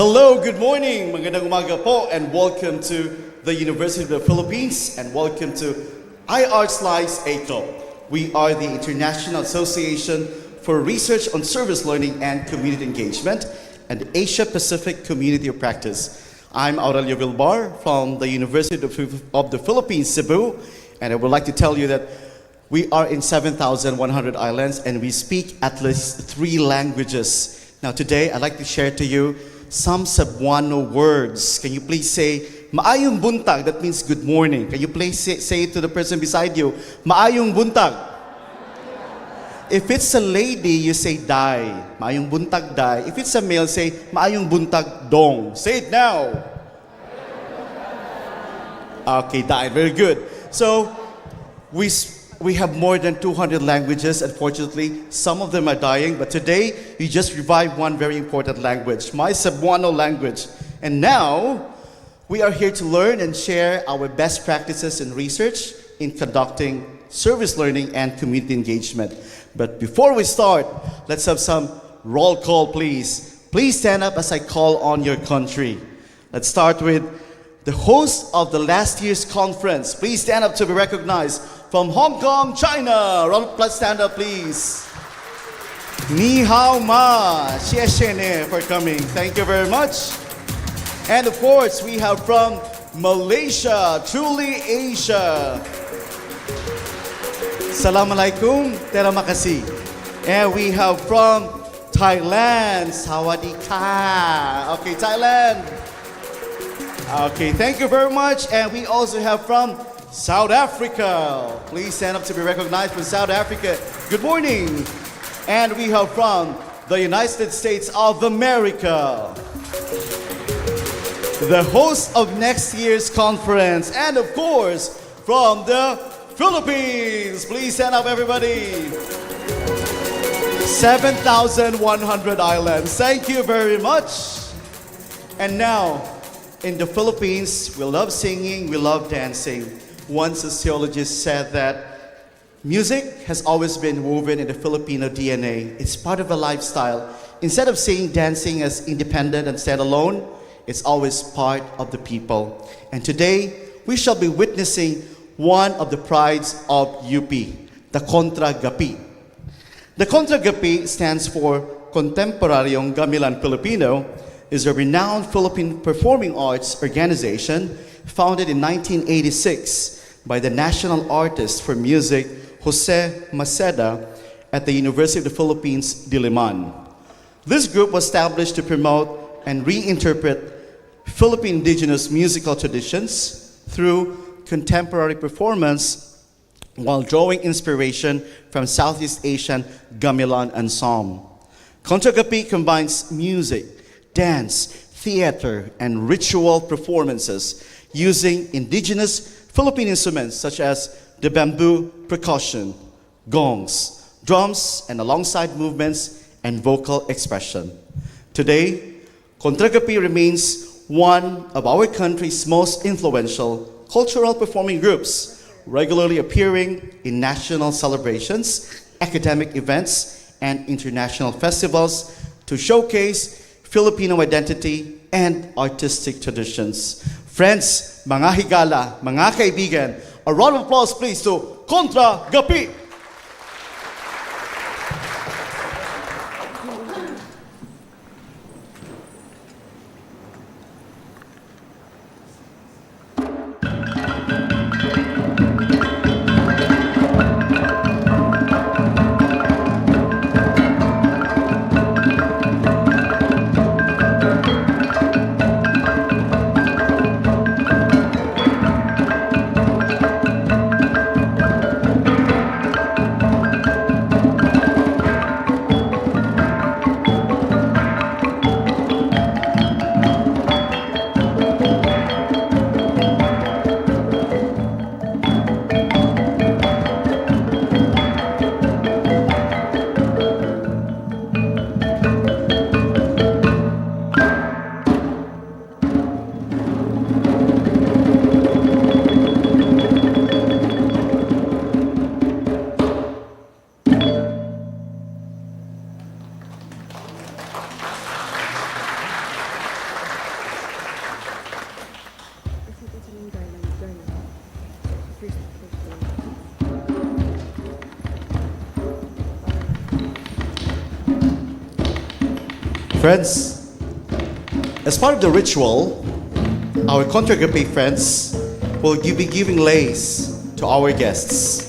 Hello, good morning, magandang umaga po, and welcome to the University of the Philippines, and welcome to IARSLCE APCoP. We are the International Association for Research on Service Learning and Community Engagement and Asia Pacific Community of Practice. I'm Aurelio Vibar from the University of the Philippines, Cebu, and I would like to tell you that we are in 7,100 islands and we speak at least 3 languages. Now today, I'd like to share to you some Cebuano words. Can you please say, Maayong buntag? That means good morning. Can you please say it to the person beside you, Maayong buntag? If it's a lady, you say day. Maayong buntag day. If it's a male, say Maayong buntag dong. Say it now. Okay, day. Very good. So, we have more than 200 languages. Unfortunately, some of them are dying, but today we just revived one very important language, my Cebuano language. And now we are here to learn and share our best practices in research in conducting service learning and community engagement. But before we start, let's have some roll call, please. Please stand up as I call on your country. Let's start with the host of the last year's conference. Please stand up to be recognized. From Hong Kong, China. Let's stand up, please. Ni hao ma. Xie xie ne for coming. Thank you very much. And of course, we have from Malaysia, truly Asia. Assalamualaikum, terima kasih. And we have from Thailand, Sawadee ka. Okay, Thailand. Okay, thank you very much. And we also have from South Africa. Please stand up to be recognized from South Africa. Good morning. And we have from the United States of America, the host of next year's conference, and of course, from the Philippines. Please stand up, everybody. 7,100 islands. Thank you very much. And now, in the Philippines, we love singing, we love dancing. One sociologist said that music has always been woven in the Filipino DNA. It's part of a lifestyle. Instead of seeing dancing as independent and standalone, it's always part of the people. And today, we shall be witnessing one of the prides of UP, the Kontra-GaPi. The Kontra-GaPi stands for Kontemporaryong Gamelan Pilipino, is a renowned Philippine performing arts organization founded in 1986 by the national artist for music, Jose Maceda, at the University of the Philippines, Diliman. This group was established to promote and reinterpret Philippine indigenous musical traditions through contemporary performance while drawing inspiration from Southeast Asian gamelan ensemble. Kontra-GaPi combines music, dance, theater, and ritual performances using indigenous Philippine instruments such as the bamboo percussion, gongs, drums, and alongside movements and vocal expression. Today, Kontra-GaPi remains one of our country's most influential cultural performing groups, regularly appearing in national celebrations, academic events, and international festivals to showcase Filipino identity and artistic traditions. Friends, mga higala, mga kaibigan, a round of applause please to Kontra-GaPi. Friends, as part of the ritual, our Kontra-GaPi friends will be giving lace to our guests.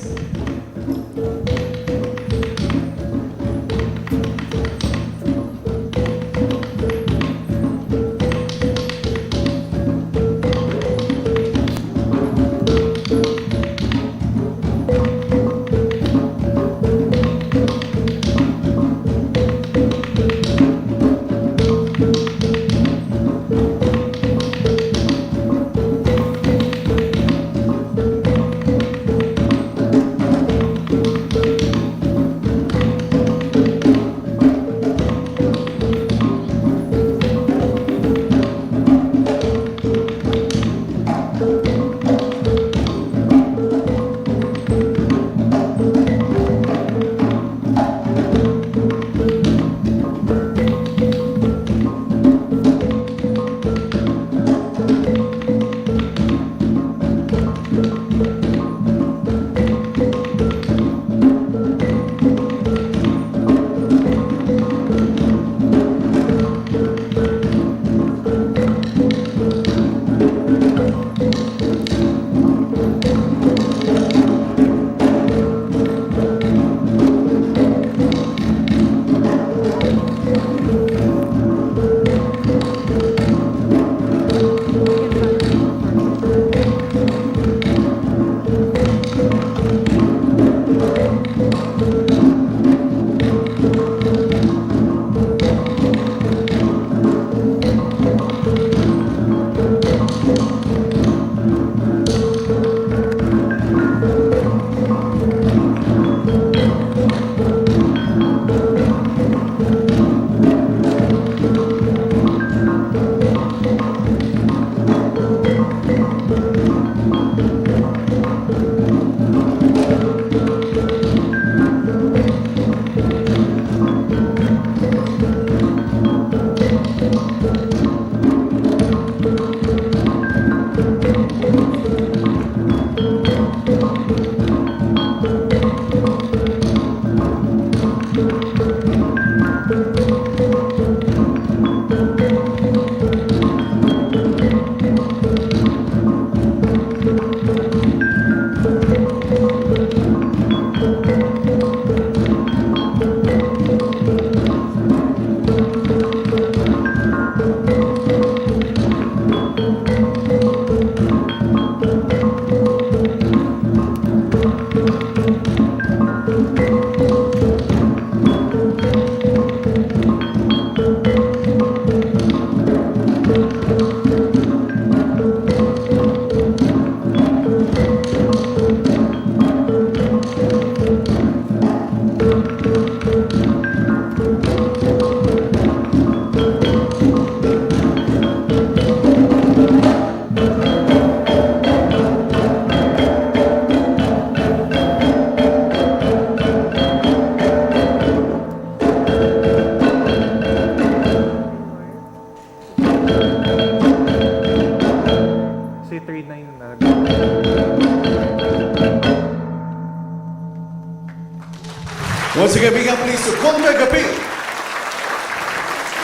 Once again, big up please to Kontra-GaPi.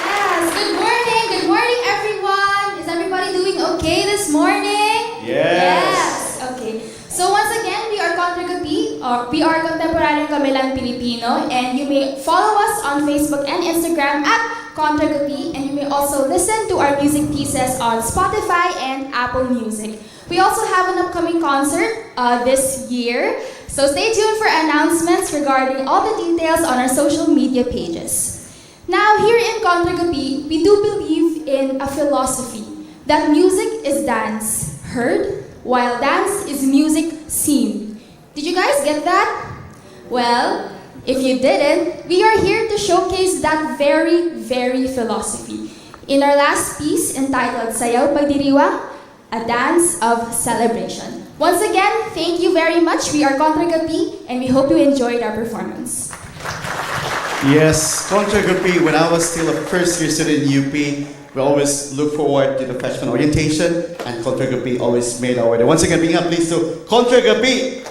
Yes, good morning everyone. Is everybody doing okay this morning? Yes. Okay. So once again, we are Kontra-GaPi, or we are Contemporary Kamilan Pilipino, and you may follow us on Facebook and Instagram at Kontra-GaPi, and you may also listen to our music pieces on Spotify and Apple Music. We also have an upcoming concert this year, so stay tuned for announcements regarding all the details on our social media pages. Now, here in Kontra-GaPi, we do believe in a philosophy that music is dance heard, while dance is music seen. Did you guys get that? Well, if you didn't, we are here to showcase that very philosophy in our last piece entitled Sayaw Pagdiriwang, a dance of celebration. Once again, thank you very much. We are Kontra-GaPi, and we hope you enjoyed our performance. Yes, Kontra-GaPi, when I was still a first year student in UP, we always look forward to the freshman orientation, and Kontra-GaPi always made our way. Once again, bring up please to Kontra-GaPi.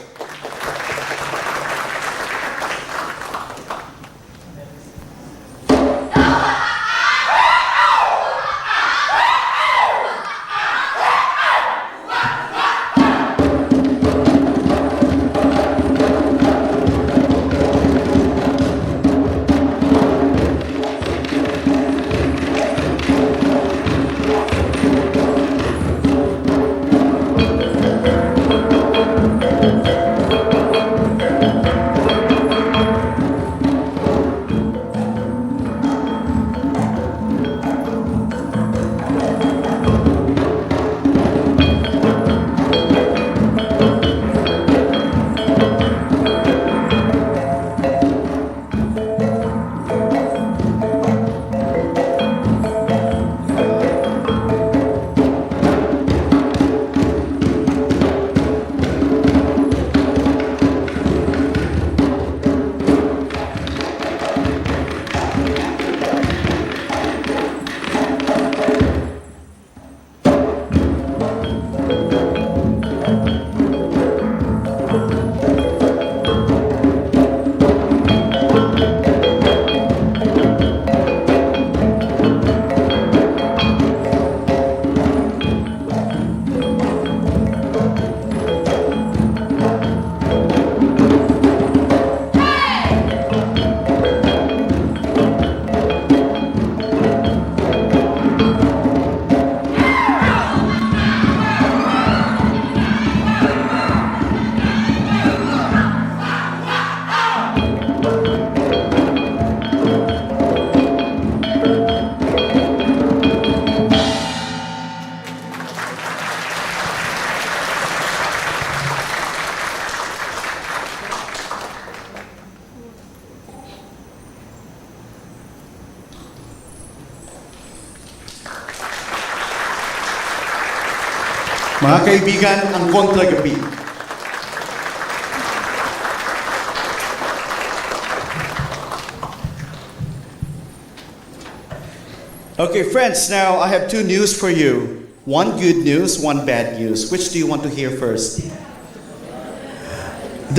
Mga kaibigan, ang Kontra-GaPi. Okay, friends, now I have two news for you. One good news, one bad news. Which do you want to hear first?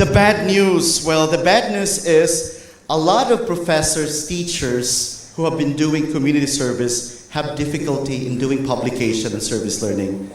The bad news. Well, the bad news is a lot of professors, teachers who have been doing community service have difficulty in doing publication and service learning.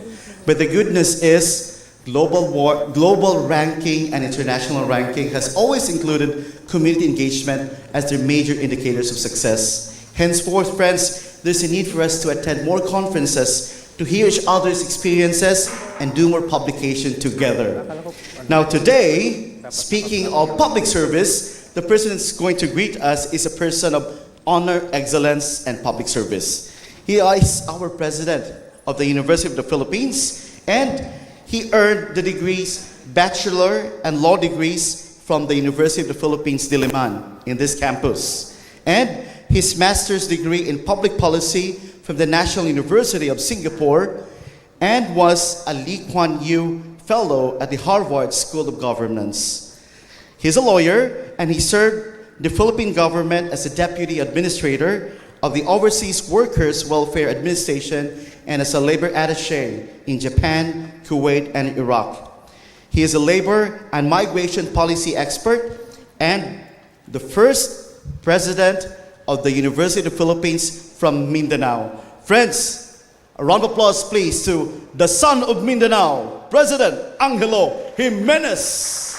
But the good news is global ranking and international ranking has always included community engagement as their major indicators of success. Henceforth, friends, there's a need for us to attend more conferences to hear each other's experiences and do more publication together. Now today, speaking of public service, the person that's going to greet us is a person of honor, excellence, and public service. He is our president of the University of the Philippines, and he earned the degrees Bachelor and Law degrees from the University of the Philippines, Diliman, in this campus, and his master's degree in public policy from the National University of Singapore, and was a Lee Kuan Yew Fellow at the Harvard School of Governance. He's a lawyer, and he served the Philippine government as a deputy administrator of the Overseas Workers Welfare Administration and as a labor attaché in Japan, Kuwait, and Iraq. He is a labor and migration policy expert and the first president of the University of the Philippines from Mindanao. Friends, a round of applause please to the son of Mindanao, President Angelo Jimenez.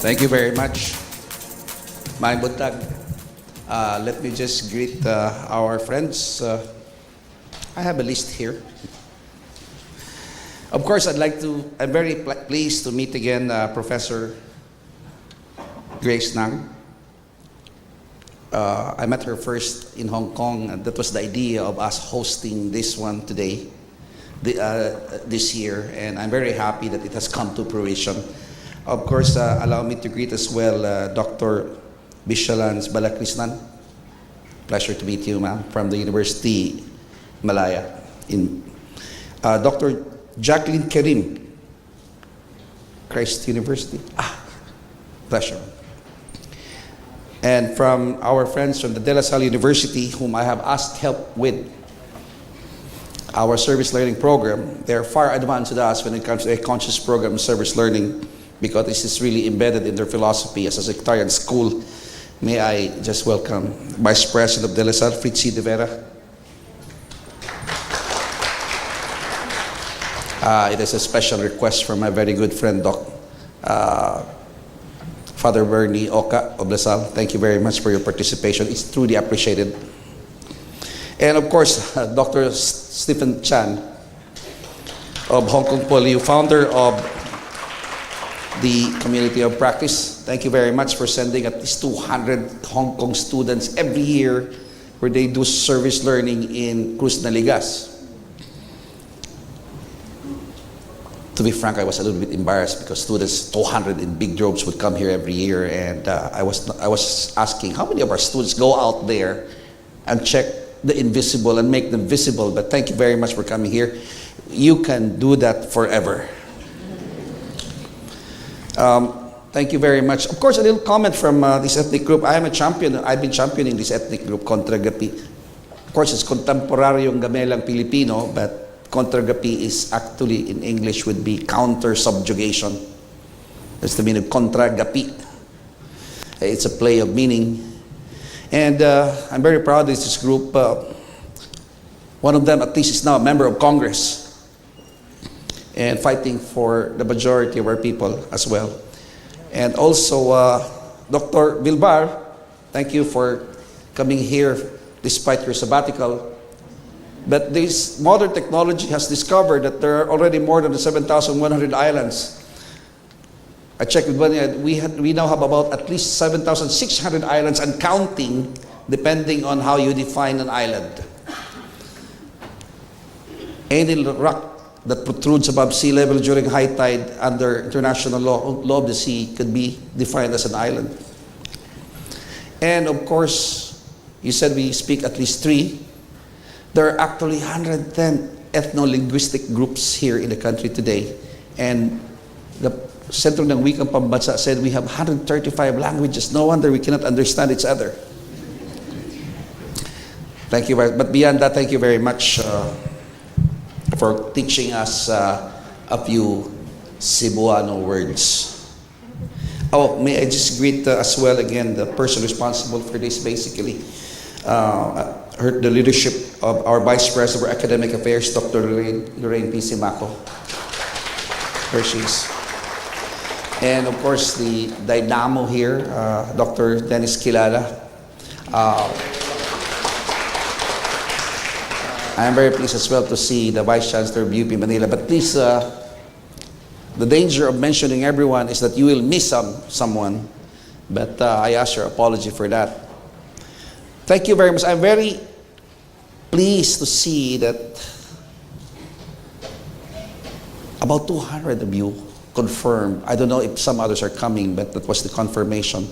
Thank you very much, May Buntag. Let me just greet our friends. I have a list here. Of course, I'm very pleased to meet again Professor Grace Nang. I met her first in Hong Kong, and that was the idea of us hosting this one today, this year, and I'm very happy that it has come to fruition. Of course, allow me to greet as well Dr. Bishalans Balakrisnan. Pleasure to meet you, ma'am, from the University Malaya. Dr. Jacqueline Kerim, Christ University. Pleasure. And from our friends from the De La Salle University, whom I have asked help with our service learning program, they're far advanced to us when it comes to a conscious program of service learning, because this is really embedded in their philosophy as a sectarian school. May I just welcome Vice President of De La Salle, Fritzi de Vera. It is a special request from my very good friend, Father Bernie Oka of La Salle. Thank you very much for your participation. It's truly appreciated. And of course, Dr. Stephen Chan of Hong Kong Poly, founder of the Community of Practice. Thank you very much for sending at least 200 Hong Kong students every year where they do service learning in Cruz Naligas. To be frank, I was a little bit embarrassed because students, 200 in big droves, would come here every year, and I was asking how many of our students go out there and check the invisible and make them visible. But thank you very much for coming here. You can do that forever. Thank you very much. Of course, a little comment from this ethnic group. I am a champion. I've been championing this ethnic group, Kontra-GaPi. Of course, it's Kontemporaryong Gamelang Pilipino, but Kontra-GaPi is actually in English would be counter subjugation. That's the meaning of Kontra-GaPi. It's a play of meaning. And I'm very proud of this group. One of them at least is now a member of Congress and fighting for the majority of our people as well. And also Dr. Vibar, thank you for coming here despite your sabbatical. But this modern technology has discovered that there are already more than 7,100 islands. I checked with one, we now have about at least 7,600 islands and counting, depending on how you define an island. Any rock that protrudes above sea level during high tide under international law of the sea could be defined as an island. And of course, you said we speak at least 3. There are actually 110 ethno-linguistic groups here in the country today. And the Sentro ng Wikang Pambansa said we have 135 languages. No wonder we cannot understand each other. Thank you. But beyond that, thank you very much for teaching us a few Cebuano words. Oh, may I just greet as well again the person responsible for this, basically. The leadership of our Vice President of Academic Affairs, Dr. Lorraine P. Simaco. Here she is. And of course, the dynamo here, Dr. Dennis Kilala. I am very pleased as well to see the Vice Chancellor of UP Manila. But please, the danger of mentioning everyone is that you will miss someone. But I ask your apology for that. Thank you very much. I'm very pleased to see that about 200 of you confirmed. I don't know if some others are coming, but that was the confirmation.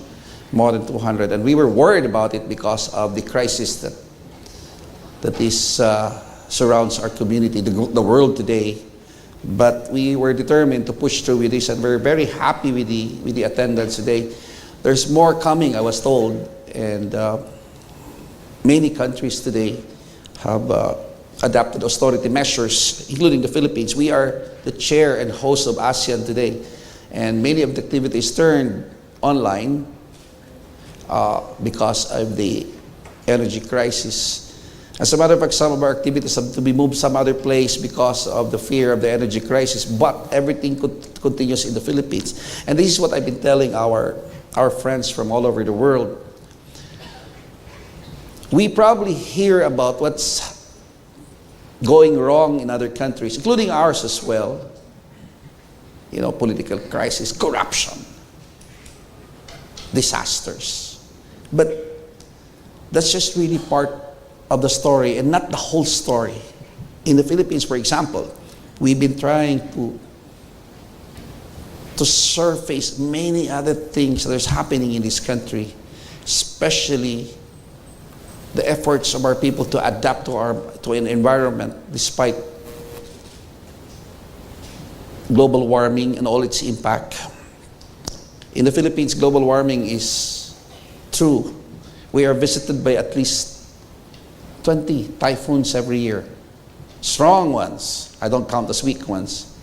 More than 200. And we were worried about it because of the crisis that this surrounds our community, the world today. But we were determined to push through with this, and we're very happy with the attendance today. There's more coming, I was told, and many countries today have adapted austerity measures, including the Philippines. We are the chair and host of ASEAN today, and many of the activities turned online because of the energy crisis. As a matter of fact, some of our activities have to be moved some other place because of the fear of the energy crisis, but everything continues in the Philippines. And this is what I've been telling our friends from all over the world. We probably hear about what's going wrong in other countries, including ours as well. You know, political crisis, corruption, disasters. But that's just really part of the story and not the whole story. In the Philippines, for example, we've been trying to surface many other things that is happening in this country, especially the efforts of our people to adapt to an environment despite global warming and all its impact. In the Philippines, global warming is true. We are visited by at least 20 typhoons every year. Strong ones. I don't count as weak ones.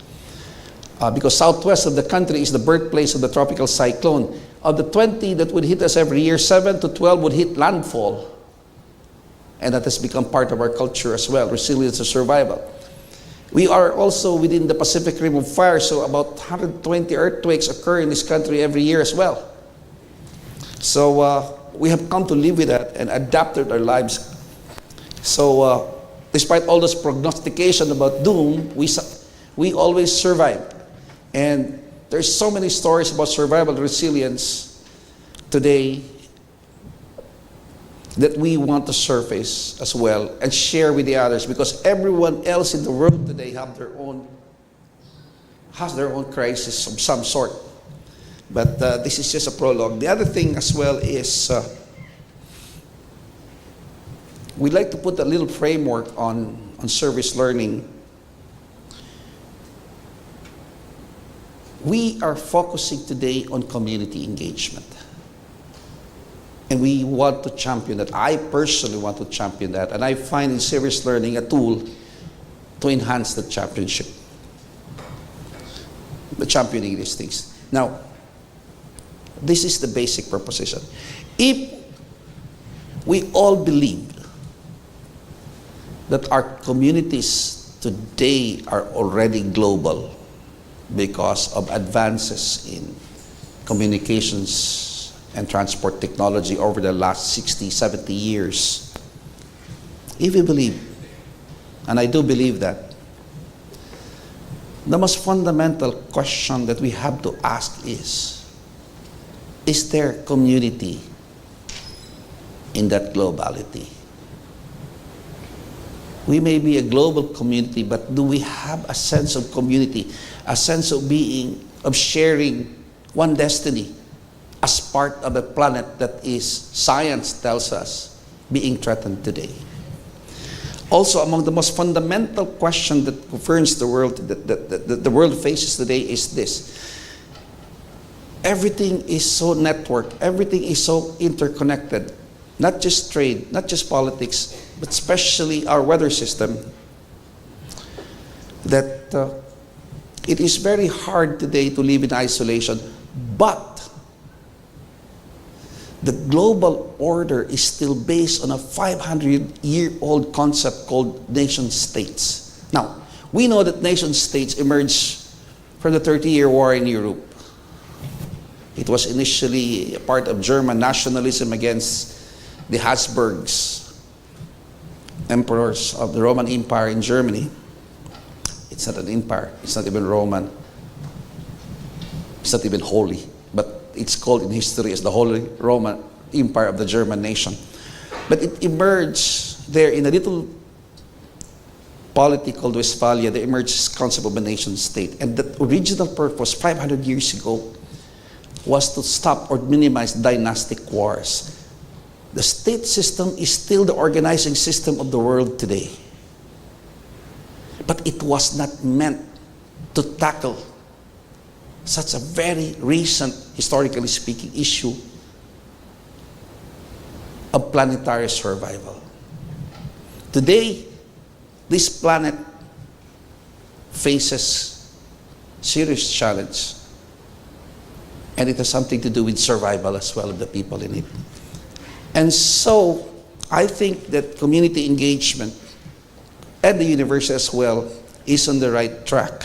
Because southwest of the country is the birthplace of the tropical cyclone. Of the 20 that would hit us every year, 7 to 12 would hit landfall. And that has become part of our culture as well, resilience and survival. We are also within the Pacific Rim of Fire, so about 120 earthquakes occur in this country every year as well. So we have come to live with that and adapted our lives. So despite all this prognostication about doom, we always survive. And there's so many stories about survival resilience today that we want to surface as well and share with the others, because everyone else in the world today has their own crisis of some sort. But this is just a prologue. The other thing as well is we'd like to put a little framework on service learning. We are focusing today on community engagement. And we want to champion that. I personally want to champion that. And I find in service learning a tool to enhance the championship. The championing these things. Now, this is the basic proposition. If we all believe that our communities today are already global because of advances in communications and transport technology over the last 60, 70 years. If we believe, and I do believe that, the most fundamental question that we have to ask is there community in that globality? We may be a global community, but do we have a sense of community, a sense of being, of sharing one destiny as part of a planet that is, science tells us, being threatened today? Also, among the most fundamental questions that governs the world, that the world faces today is this. Everything is so networked, everything is so interconnected. Not just trade, not just politics, but especially our weather system, that it is very hard today to live in isolation. But the global order is still based on a 500-year-old concept called nation states. Now, we know that nation states emerged from the 30-year war in Europe. It was initially a part of German nationalism against the Habsburgs, emperors of the Roman Empire in Germany. It's not an empire, it's not even Roman, it's not even holy, but it's called in history as the Holy Roman Empire of the German nation. But it emerged there in a little polity called Westphalia. There emerged this concept of a nation state. And the original purpose 500 years ago was to stop or minimize dynastic wars. The state system is still the organizing system of the world today. But it was not meant to tackle such a very recent, historically speaking, issue of planetary survival. Today, this planet faces serious challenge, and it has something to do with survival as well of the people in it. And so, I think that community engagement and the university as well is on the right track.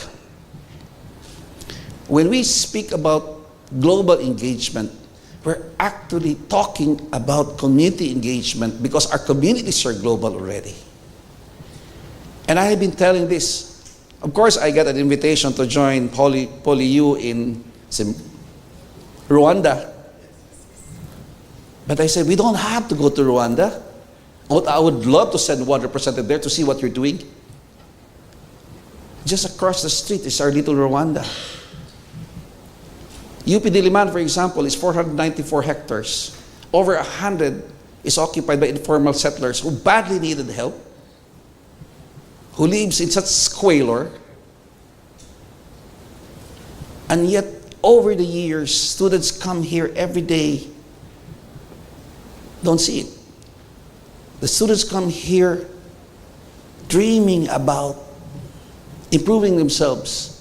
When we speak about global engagement, we're actually talking about community engagement because our communities are global already. And I have been telling this. Of course, I got an invitation to join PolyU in Rwanda. But I said, we don't have to go to Rwanda. I would love to send one representative there to see what you're doing. Just across the street is our little Rwanda. UP Diliman, for example, is 494 hectares. Over 100 is occupied by informal settlers who badly needed help, who lives in such squalor, And yet, over the years, students come here every day, don't see it. The students come here dreaming about improving themselves,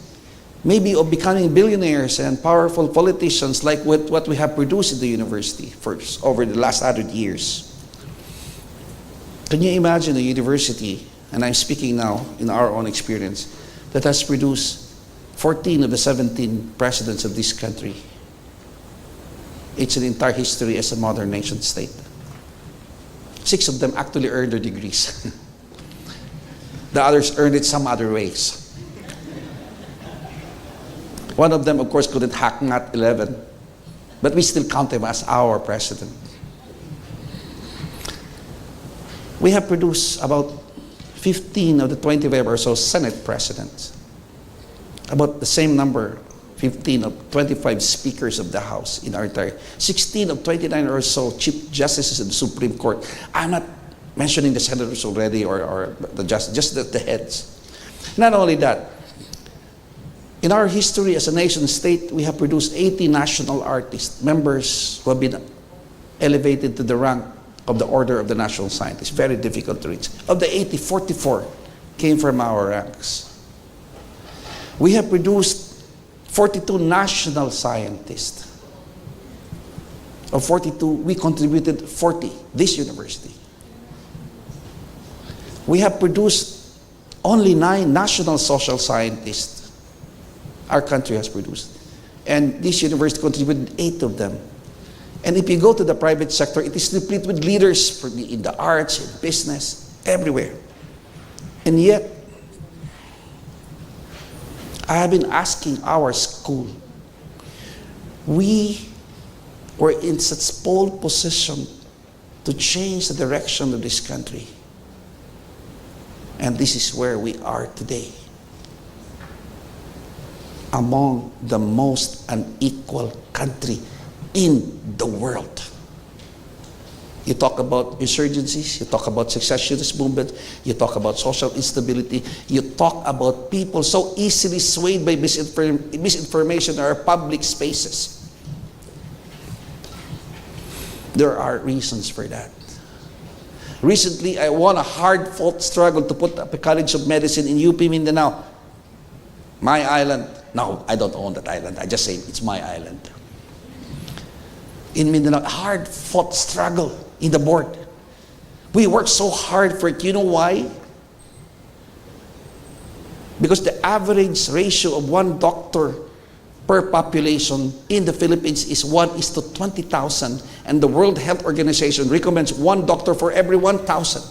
maybe of becoming billionaires and powerful politicians like what we have produced in the university over the last 100 years. Can you imagine a university, and I'm speaking now in our own experience, that has produced 14 of the 17 presidents of this country? It's an entire history as a modern nation state. 6 of them actually earned their degrees. The others earned it some other ways. One of them, of course, couldn't hack Nat 11, but we still count him as our president. We have produced about 15 of the 25 or so Senate presidents. About the same number, 15 of 25 speakers of the House in our entire, 16 of 29 or so Chief Justices of the Supreme Court. I'm not mentioning the senators already or the just the heads. Not only that, in our history as a nation state, we have produced 80 national artists, members who have been elevated to the rank of the Order of the National Scientist. Very difficult to reach. Of the 80, 44 came from our ranks. We have produced 42 national scientists. Of 42, we contributed 40, this university. We have produced only 9 national social scientists our country has produced. And this university contributed 8 of them. And if you go to the private sector, it is replete with leaders in the arts, in business, everywhere. And yet, I have been asking our school, we were in such pole position to change the direction of this country. And this is where we are today. Among the most unequal country in the world. You talk about insurgencies, you talk about secessionist movement, you talk about social instability, you talk about people so easily swayed by misinformation in our public spaces. There are reasons for that. Recently, I won a hard-fought struggle to put up a College of Medicine in UP Mindanao. My island. No, I don't own that island. I just say it's my island. In Mindanao, hard-fought struggle in the board. We worked so hard for it. You know why? Because the average ratio of 1 doctor per population in the Philippines is 1:20,000, and the World Health Organization recommends 1 doctor for every 1,000.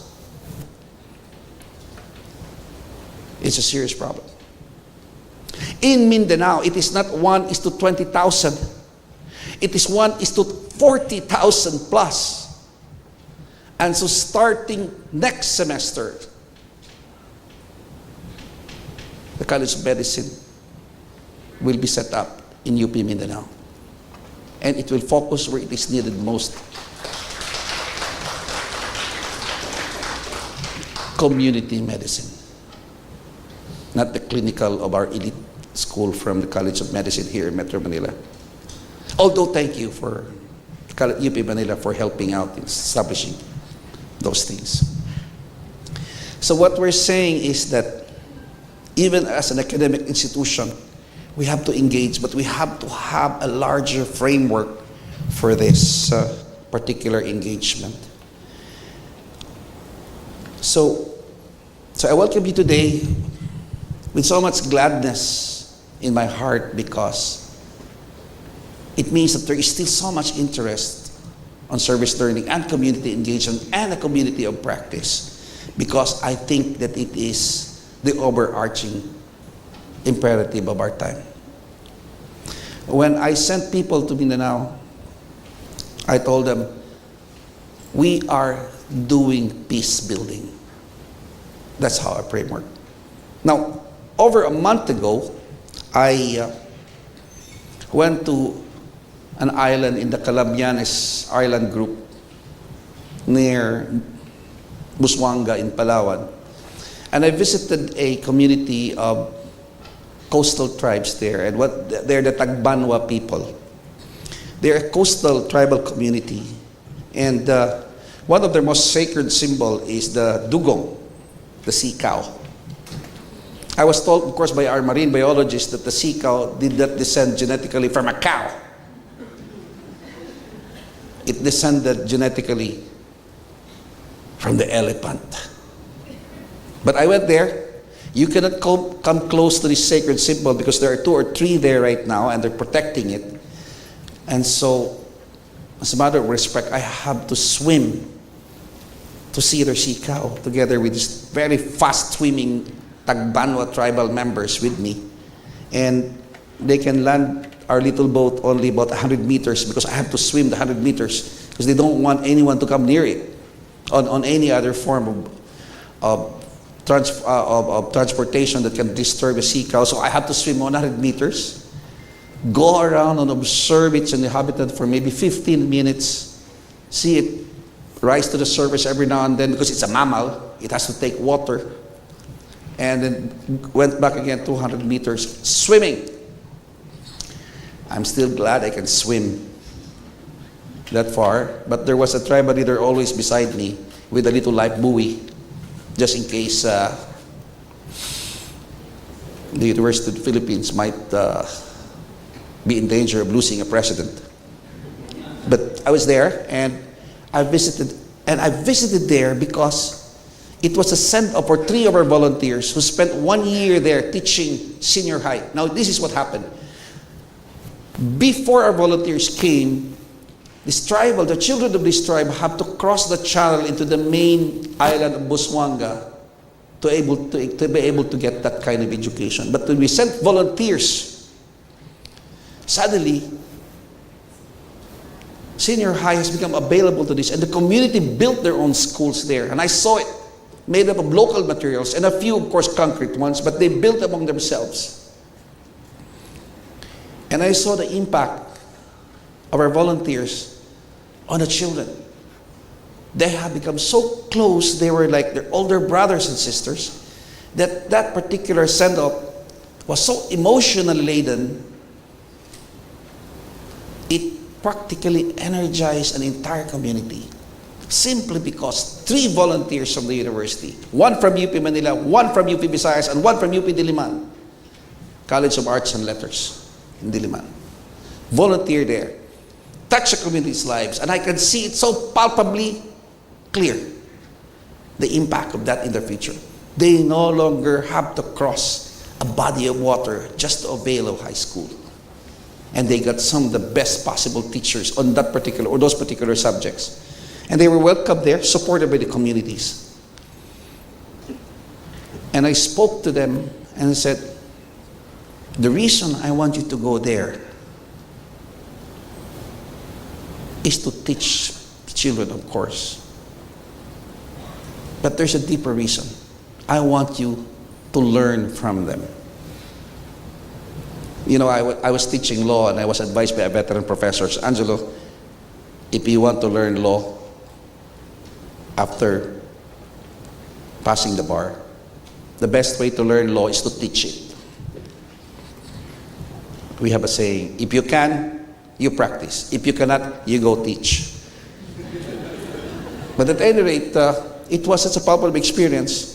It's a serious problem. In Mindanao, it is not 1:20,000. It is 1:40,000 plus. And so starting next semester, the College of Medicine will be set up in UP Mindanao. And it will focus where it is needed most. Community medicine. Not the clinical of our elite school from the College of Medicine here in Metro Manila. Although thank you for UP Manila for helping out in establishing those things. So what we're saying is that even as an academic institution, we have to engage, but we have to have a larger framework for this particular engagement. So I welcome you today with so much gladness in my heart, because it means that there is still so much interest on service learning and community engagement and a community of practice, because I think that it is the overarching imperative of our time. When I sent people to Mindanao, I told them, we are doing peace building. That's how I framework. Now, over a month ago, I went to an island in the Calamianes Island group near Busuanga in Palawan. And I visited a community of coastal tribes there, and they're the Tagbanwa people. They're a coastal tribal community, and one of their most sacred symbol is the dugong, the sea cow. I was told, of course, by our marine biologist that the sea cow did not descend genetically from a cow. It descended genetically from the elephant. But I went there. You cannot come close to this sacred symbol because there are 2 or 3 there right now and they're protecting it. And so, as a matter of respect, I have to swim to see their sea cow together with these very fast swimming Tagbanwa tribal members with me. And they can land our little boat only about 100 meters because I have to swim the 100 meters because they don't want anyone to come near it on any other form of transportation that can disturb a sea cow. So I have to swim 100 meters, go around and observe its habitat for maybe 15 minutes, see it rise to the surface every now and then because it's a mammal, it has to take water, and then went back again 200 meters swimming. I'm still glad I can swim that far, but there was a tribal leader always beside me with a little life buoy, just in case the University of the Philippines might be in danger of losing a president. But I was there, and I visited there because it was a send-off for 3 of our volunteers who spent 1 year there teaching senior high. Now, this is what happened. Before our volunteers came, the children of this tribe have to cross the channel into the main island of Busuanga to be able to get that kind of education. But when we sent volunteers, suddenly, senior high has become available to this, and the community built their own schools there. And I saw it, made up of local materials, and a few, of course, concrete ones, but they built among themselves. And I saw the impact of our volunteers on the children. They have become so close, they were like their older brothers and sisters, that particular send-off was so emotionally laden, it practically energized an entire community. Simply because 3 volunteers from the university, 1 from UP Manila, 1 from UP Visayas, and 1 from UP Diliman, College of Arts and Letters in Diliman, volunteer there, touch the community's lives, and I can see it so palpably clear, the impact of that in the future. They no longer have to cross a body of water just to avail of high school. And they got some of the best possible teachers on that particular, or those particular subjects. And they were welcomed there, supported by the communities. And I spoke to them and said, the reason I want you to go there is to teach children, of course. But there's a deeper reason. I want you to learn from them. You know, I was teaching law, and I was advised by a veteran professor, Angelo, if you want to learn law after passing the bar, the best way to learn law is to teach it. We have a saying, if you can, you practice. If you cannot, you go teach. But at any rate, it was such a powerful experience.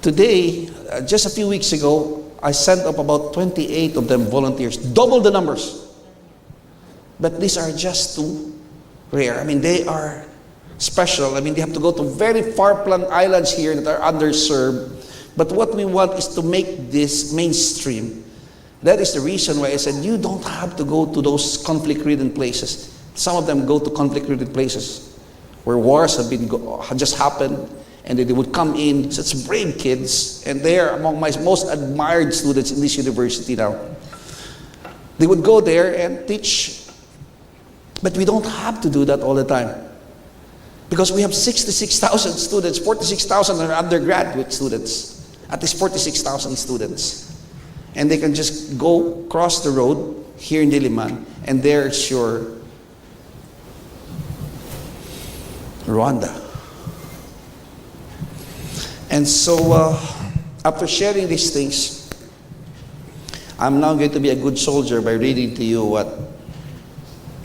Today, just a few weeks ago, I sent up about 28 of them volunteers, double the numbers. But these are just too rare. I mean, they are special. I mean, they have to go to very far-flung islands here that are underserved. But what we want is to make this mainstream. That is the reason why I said you don't have to go to those conflict-ridden places. Some of them go to conflict-ridden places where wars have just happened, and they would come in, such brave kids, and they are among my most admired students in this university now. They would go there and teach, but we don't have to do that all the time. Because we have 66,000 students, 46,000 are undergraduate students, at least 46,000 students. And they can just go cross the road here in Diliman, and there's your Rwanda. And so, after sharing these things, I'm now going to be a good soldier by reading to you what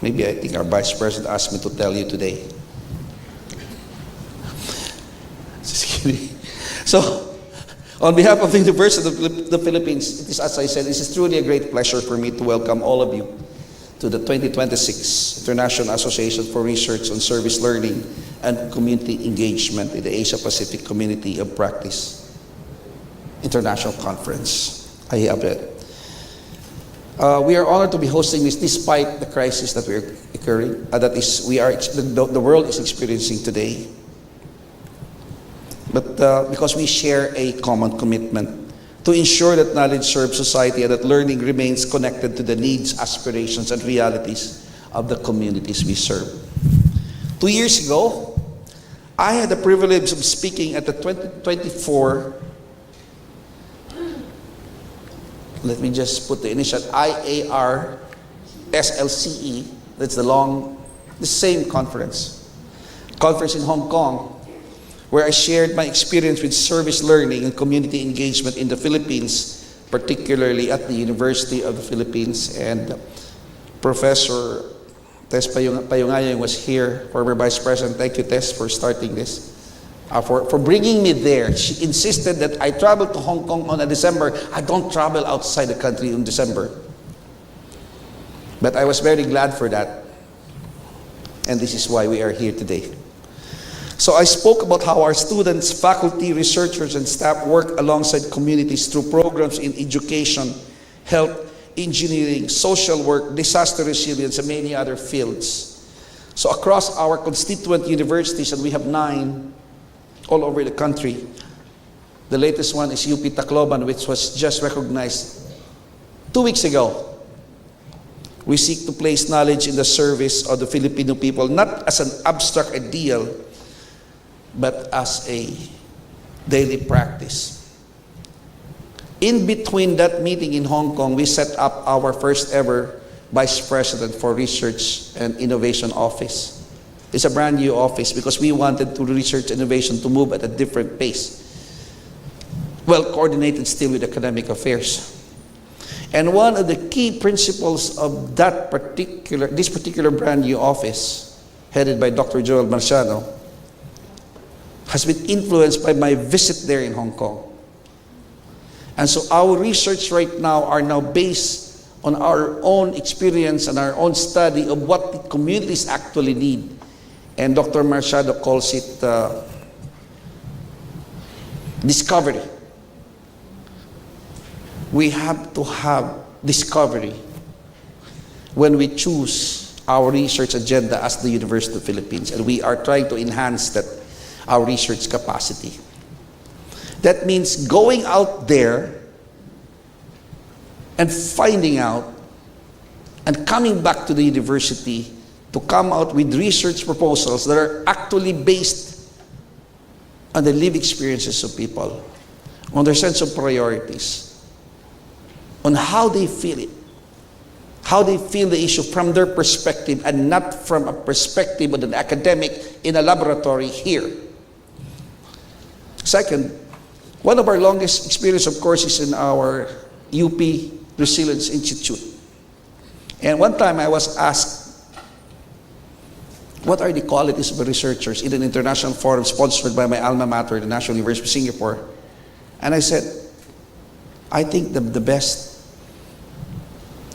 maybe I think our Vice President asked me to tell you today. Just kidding. So, on behalf of the University of the Philippines, it is, as I said, it is truly a great pleasure for me to welcome all of you to the 2026 International Association for Research on Service Learning and Community Engagement in the Asia-Pacific Community of Practice International Conference, IARSLCE. We are honored to be hosting this despite the crisis that we're occurring, the world is experiencing today. But because we share a common commitment to ensure that knowledge serves society and that learning remains connected to the needs, aspirations, and realities of the communities we serve. 2 years ago, I had the privilege of speaking at the 2024, let me just put the initial, IARSLCE, that's the same conference in Hong Kong, where I shared my experience with service learning and community engagement in the Philippines, particularly at the University of the Philippines. And Professor Tess Payungayong was here, former Vice President. Thank you, Tess, for starting this, for bringing me there. She insisted that I travel to Hong Kong on December. I don't travel outside the country in December. But I was very glad for that. And this is why we are here today. So I spoke about how our students, faculty, researchers, and staff work alongside communities through programs in education, health, engineering, social work, disaster resilience, and many other fields. So across our constituent universities, and we have 9 all over the country, the latest one is UP Tacloban, which was just recognized 2 weeks ago. We seek to place knowledge in the service of the Filipino people, not as an abstract ideal, but as a daily practice. In between that meeting in Hong Kong, we set up our first ever Vice President for Research and Innovation Office. It's a brand new office because we wanted to research innovation to move at a different pace. Well coordinated still with academic affairs. And one of the key principles of this particular brand new office, headed by Dr. Joel Marciano, has been influenced by my visit there in Hong Kong. And so our research right now are now based on our own experience and our own study of what the communities actually need. And Dr. Marciano calls it discovery. We have to have discovery when we choose our research agenda as the University of the Philippines. And we are trying to enhance our research capacity. That means going out there and finding out and coming back to the university to come out with research proposals that are actually based on the lived experiences of people, on their sense of priorities, on how they feel it, how they feel the issue from their perspective and not from a perspective of an academic in a laboratory here. Second, one of our longest experience, of course, is in our UP Resilience Institute. And one time I was asked, what are the qualities of researchers in an international forum sponsored by my alma mater, the National University of Singapore? And I said, I think the best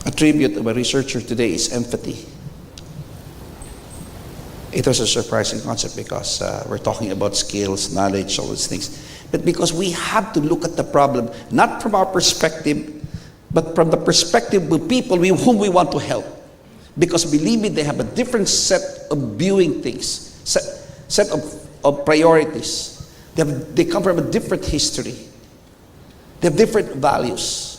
attribute of a researcher today is empathy. It was a surprising concept because we're talking about skills, knowledge, all those things. But because we have to look at the problem, not from our perspective, but from the perspective of people whom we want to help. Because believe me, they have a different set of viewing things, set of priorities. They come from a different history. They have different values.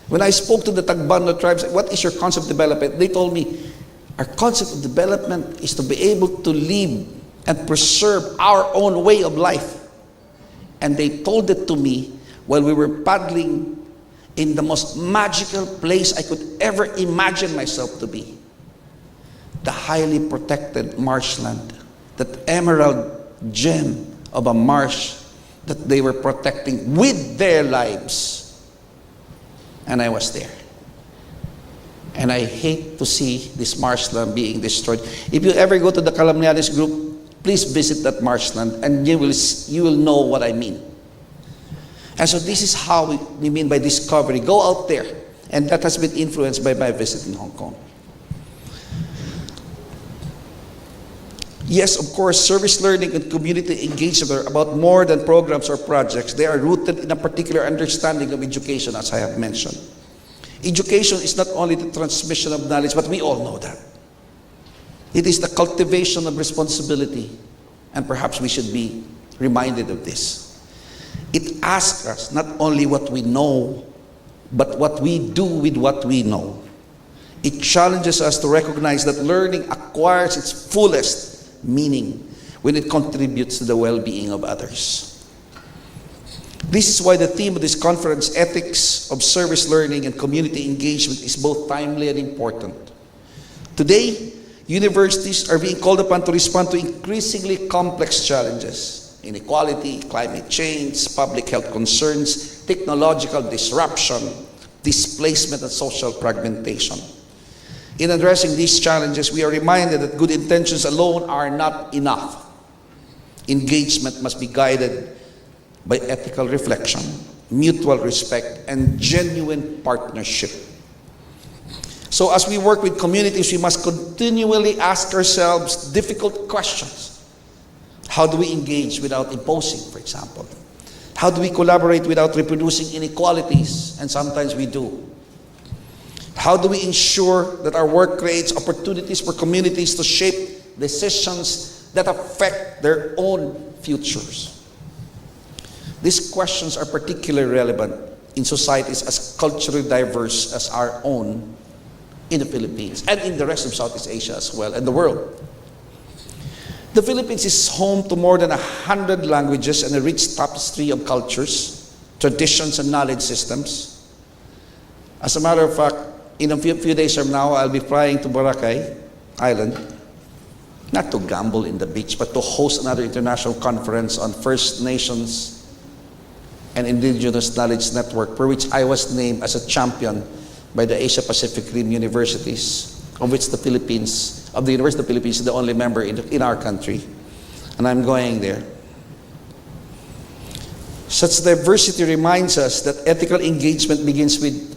When I spoke to the Tagbando tribes, what is your concept of development? They told me, our concept of development is to be able to live and preserve our own way of life. And they told it to me while we were paddling in the most magical place I could ever imagine myself to be. The highly protected marshland, that emerald gem of a marsh that they were protecting with their lives. And I was there. And I hate to see this marshland being destroyed. If you ever go to the Calumnianes group, please visit that marshland and you will know what I mean. And so this is how we mean by discovery. Go out there. And that has been influenced by my visit in Hong Kong. Yes, of course, service learning and community engagement are about more than programs or projects. They are rooted in a particular understanding of education, as I have mentioned. Education is not only the transmission of knowledge, but we all know that. It is the cultivation of responsibility, and perhaps we should be reminded of this. It asks us not only what we know, but what we do with what we know. It challenges us to recognize that learning acquires its fullest meaning when it contributes to the well-being of others. This is why the theme of this conference, Ethics of Service Learning and Community Engagement, is both timely and important. Today, universities are being called upon to respond to increasingly complex challenges: inequality, climate change, public health concerns, technological disruption, displacement, and social fragmentation. In addressing these challenges, we are reminded that good intentions alone are not enough. Engagement must be guided by ethical reflection, mutual respect, and genuine partnership. So as we work with communities, we must continually ask ourselves difficult questions. How do we engage without imposing, for example? How do we collaborate without reproducing inequalities? And sometimes we do. How do we ensure that our work creates opportunities for communities to shape decisions that affect their own futures? These questions are particularly relevant in societies as culturally diverse as our own in the Philippines and in the rest of Southeast Asia as well, and the world. The Philippines is home to more than 100 languages and a rich tapestry of cultures, traditions, and knowledge systems. As a matter of fact, in a few days from now, I'll be flying to Boracay Island, not to gamble in the beach, but to host another international conference on First Nations and Indigenous Knowledge Network, for which I was named as a champion by the Asia Pacific Rim Universities, of which the University of the Philippines is the only member in our country. And I'm going there. Such diversity reminds us that ethical engagement begins with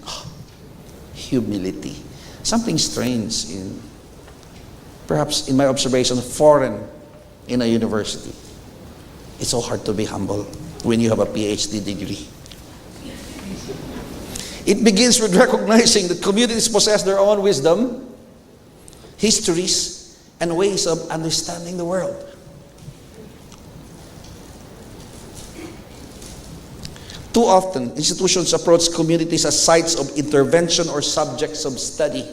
humility. Something strange perhaps in my observation, foreign in a university. It's so hard to be humble when you have a PhD degree. It begins with recognizing that communities possess their own wisdom, histories, and ways of understanding the world. Too often, institutions approach communities as sites of intervention or subjects of study,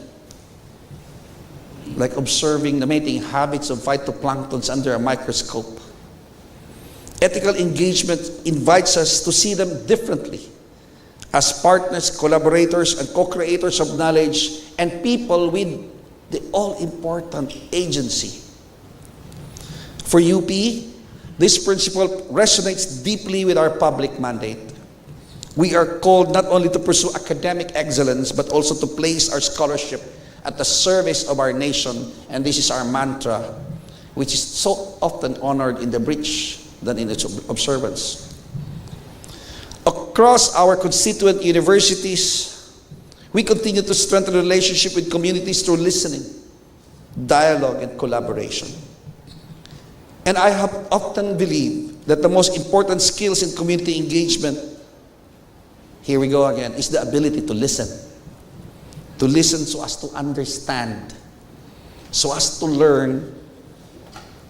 like observing the mating habits of phytoplanktons under a microscope. Ethical engagement invites us to see them differently, as partners, collaborators, and co-creators of knowledge, and people with the all-important agency. For UP, this principle resonates deeply with our public mandate. We are called not only to pursue academic excellence, but also to place our scholarship at the service of our nation, and this is our mantra, which is so often honored in the breach than in its observance. Across our constituent universities, we continue to strengthen relationship with communities through listening, dialogue, and collaboration. And I have often believed that the most important skills in community engagement, here we go again, is the ability to listen. To listen so as to understand, so as to learn,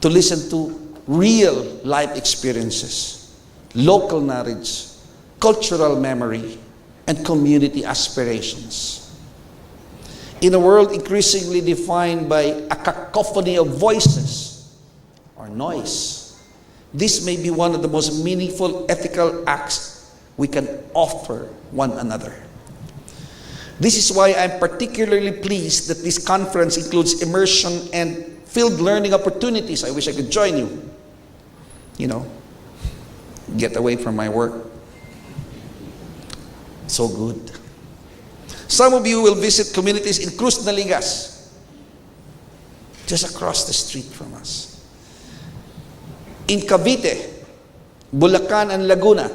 to listen to real life experiences, local knowledge, cultural memory, and community aspirations. In a world increasingly defined by a cacophony of voices or noise, this may be one of the most meaningful ethical acts we can offer one another. This is why I'm particularly pleased that this conference includes immersion and field learning opportunities. I wish I could join you. Get away from my work. So good. Some of you will visit communities in Cruz Naligas, just across the street from us. In Cavite, Bulacan, and Laguna.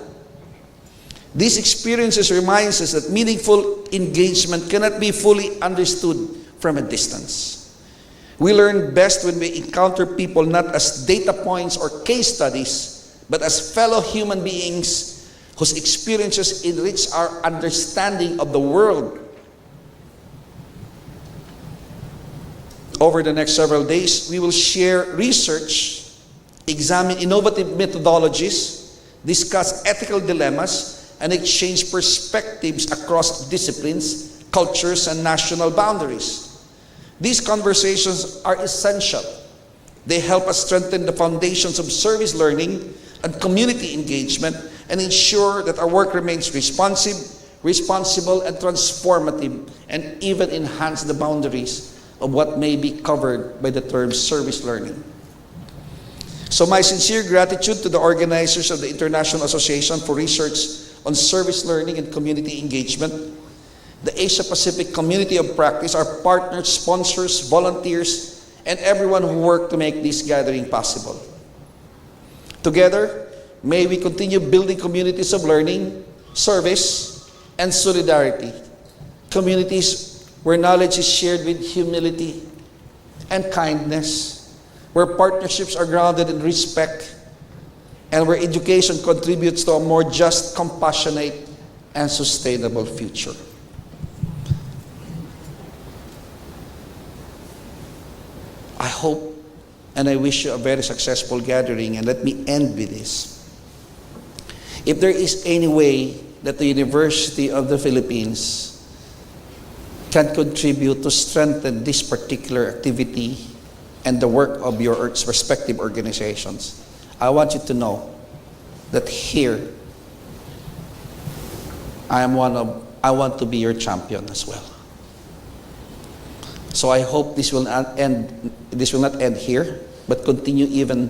These experiences reminds us that meaningful engagement cannot be fully understood from a distance. We learn best when we encounter people not as data points or case studies, but as fellow human beings whose experiences enrich our understanding of the world. Over the next several days, we will share research, examine innovative methodologies, discuss ethical dilemmas, and exchange perspectives across disciplines, cultures, and national boundaries. These conversations are essential. They help us strengthen the foundations of service learning and community engagement and ensure that our work remains responsive, responsible, and transformative, and even enhance the boundaries of what may be covered by the term service learning. So my sincere gratitude to the organizers of the International Association for Research on Service Learning and Community Engagement, the Asia Pacific Community of Practice, our partners, sponsors, volunteers, and everyone who worked to make this gathering possible. Together, may we continue building communities of learning, service, and solidarity. Communities where knowledge is shared with humility and kindness, where partnerships are grounded in respect, and where education contributes to a more just, compassionate, and sustainable future. I hope and I wish you a very successful gathering, and let me end with this. If there is any way that the University of the Philippines can contribute to strengthen this particular activity and the work of your respective organizations, I want you to know that here I want to be your champion as well. So I hope this will not end here, but continue even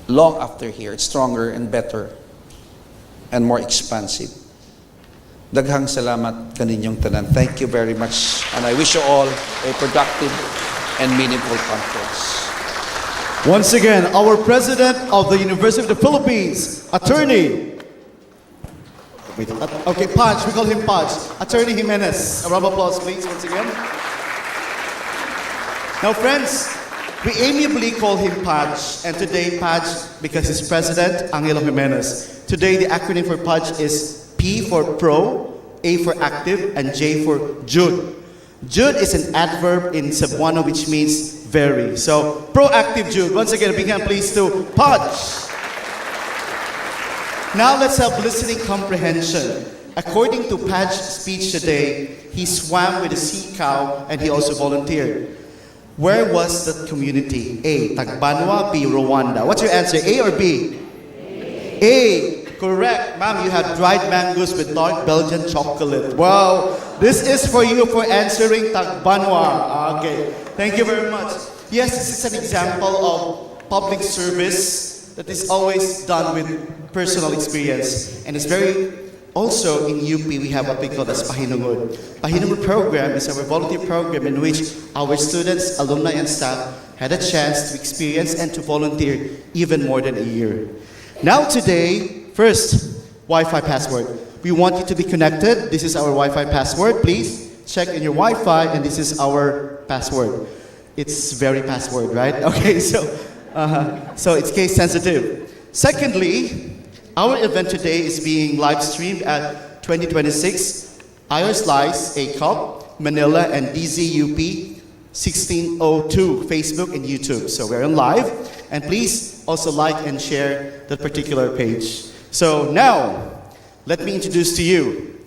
long after here. It's stronger and better and more expansive. Daghang salamat kaninyong tanan. Thank you very much, and I wish you all a productive and meaningful conference. Once again, our President of the University of the Philippines, Attorney. Okay, Pudge, we call him Pudge. Attorney Jimenez. A round of applause, please, once again. Now, friends, we amiably call him Pudge, and today Pudge, because he's President, Angelo Jimenez. Today, the acronym for Pudge is P for Pro, A for Active, and J for Jude. Jude is an adverb in Cebuano which means very. So, proactive Jude. Once again, a big hand please to Pudge. Now let's have listening comprehension. According to Pudge's speech today, he swam with a sea cow and he also volunteered. Where was that community? A. Tagbanwa, B. Rwanda. What's your answer, A or B? A. Correct. Ma'am, you have dried mangoes with dark Belgian chocolate. Wow. This is for you for answering Tagbanwa. Okay. Thank you very much. Yes, this is an example of public service that is always done with personal experience. And it's very, also in UP, we have what we call as Pahinungod. Pahinungod program is our volunteer program in which our students, alumni, and staff had a chance to experience and to volunteer even more than a year. Now today, first, Wi-Fi password. We want you to be connected. This is our Wi-Fi password. Please check in your Wi-Fi, and this is our password. It's very password, right? Okay, so it's case sensitive. Secondly, our event today is being live streamed at 2026 IARSLCE APCoP, Manila, and DZUP 1602, Facebook and YouTube. So we're on live, and please also like and share that particular page. So now, let me introduce to you.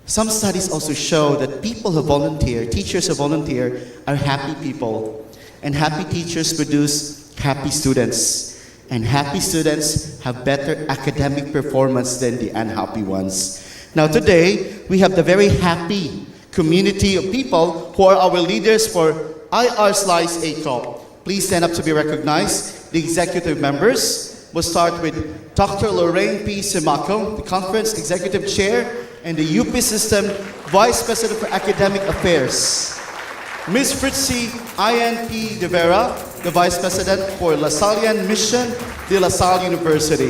Some studies also show that people who volunteer, teachers who volunteer, are happy people. And happy teachers produce happy students. And happy students have better academic performance than the unhappy ones. Now today, we have the very happy community of people who are our leaders for IARSLCE APCoP. Please stand up to be recognized. The executive members will start with Dr. Lorraine P. Simaco, the conference executive chair, and the UP System Vice President for Academic Affairs. Ms. Fritzi INP de Vera, the Vice President for La Sallian Mission de La Salle University.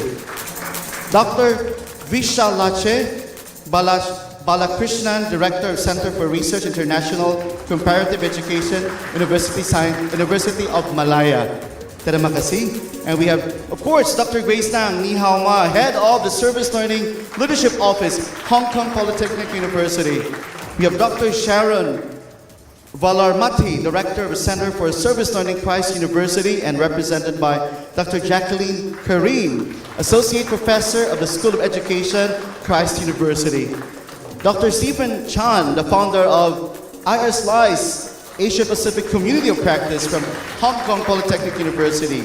Dr. Vishalache Balakrishnan, Director of Center for Research International Comparative Education, University of Malaya. Terima kasih. And we have, of course, Dr. Grace Tang, Ni Hao Ma, Head of the Service Learning Leadership Office, Hong Kong Polytechnic University. We have Dr. Sharon Valarmati, Director of the Center for Service Learning, Christ University, and represented by Dr. Jacqueline Kareem, Associate Professor of the School of Education, Christ University. Dr. Stephen Chan, the founder of IARSLCE, Asia Pacific Community of Practice from Hong Kong Polytechnic University.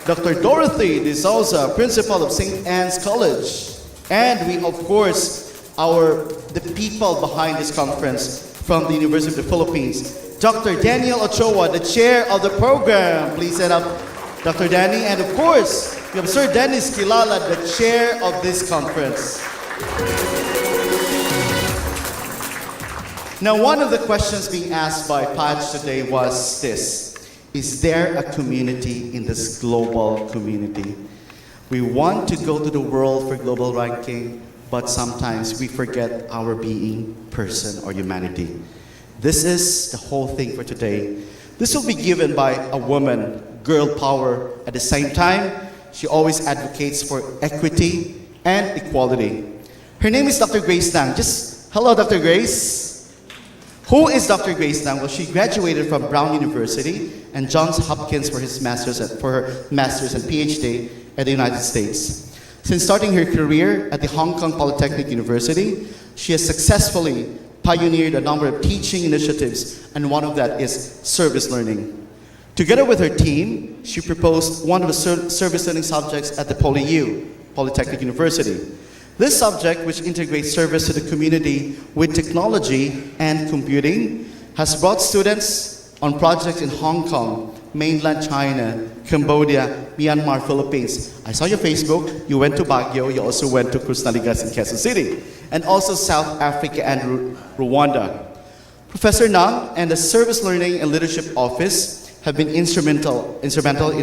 Dr. Dorothy De Souza, Principal of St. Anne's College. And we, of course, the people behind this conference from the University of the Philippines. Dr. Daniel Ochoa, the chair of the program. Please stand up, Dr. Danny. And of course, we have Sir Dennis Kilala, the chair of this conference. Now, one of the questions being asked by Paj today was this: is there a community in this global community? We want to go to the world for global ranking, but sometimes we forget our being person or humanity. This is the whole thing for today. This will be given by a woman, girl power. At the same time, she always advocates for equity and equality. Her name is Dr. Grace Tang. Hello, Dr. Grace. Who is Dr. Grace Tang? Well, she graduated from Brown University and Johns Hopkins for her master's and PhD at the United States. Since starting her career at the Hong Kong Polytechnic University, she has successfully pioneered a number of teaching initiatives, and one of that is service learning. Together with her team, she proposed one of the service learning subjects at the Polytechnic University. This subject, which integrates service to the community with technology and computing, has brought students on projects in Hong Kong, mainland China, Cambodia, Myanmar, Philippines. I saw your Facebook. You went to Baguio. You also went to Cruz Naligas in Quezon City, and also South Africa and Rwanda. Professor Nang and the Service Learning and Leadership Office have been instrumental in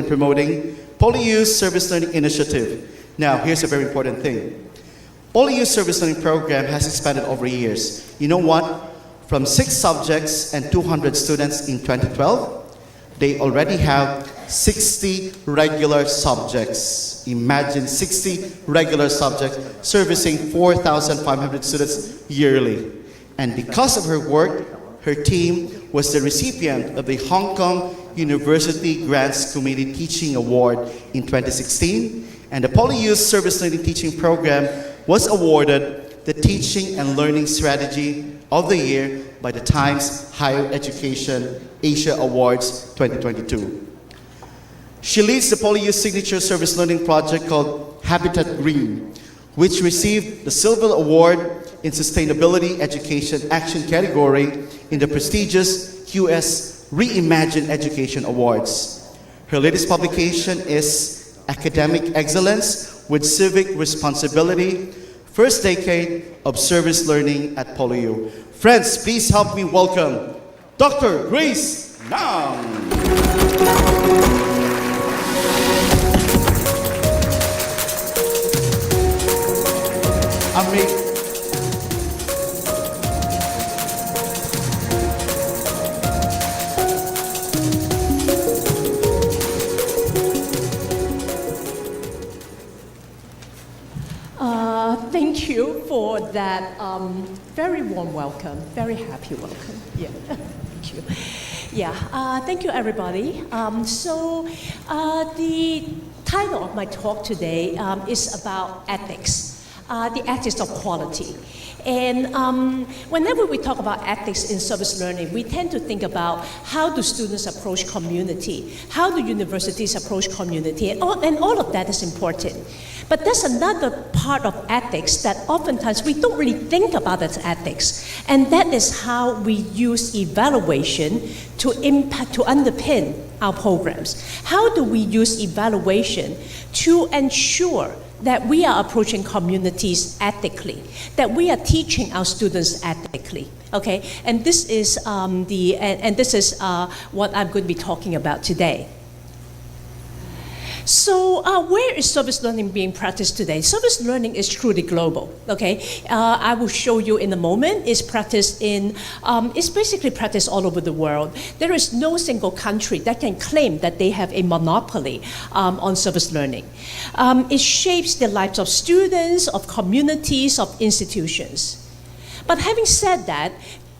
promoting PolyU's Service Learning Initiative. Now, here's a very important thing. PolyU's Service Learning Program has expanded over years. You know what? From 6 subjects and 200 students in 2012, they already have 60 regular subjects. Imagine 60 regular subjects servicing 4,500 students yearly. And because of her work, her team was the recipient of the Hong Kong University Grants Committee Teaching Award in 2016, and the PolyU's Service Learning Teaching Program was awarded the Teaching and Learning Strategy of the Year by the Times Higher Education Asia Awards 2022. She leads the PolyU's signature service learning project called Habitat Green, which received the Silver Award in Sustainability Education Action category in the prestigious QS Reimagine Education Awards. Her latest publication is Academic Excellence with Civic Responsibility, First Decade of Service Learning at PolyU. Friends, please help me welcome Dr. Grace Nang. Thank you for that very warm welcome, very happy welcome. Yeah, thank you. Yeah, thank you everybody. The title of my talk today is about ethics, the ethics of quality. And whenever we talk about ethics in service learning, we tend to think about how do students approach community, how do universities approach community, and all of that is important. But there's another part of ethics that oftentimes we don't really think about as ethics, and that is how we use evaluation to underpin our programs. How do we use evaluation to ensure that we are approaching communities ethically, that we are teaching our students ethically. Okay, and this is what I'm going to be talking about today. So where is service learning being practiced today? Service learning is truly global, okay? I will show you in a moment. It's basically practiced all over the world. There is no single country that can claim that they have a monopoly on service learning. It shapes the lives of students, of communities, of institutions. But having said that,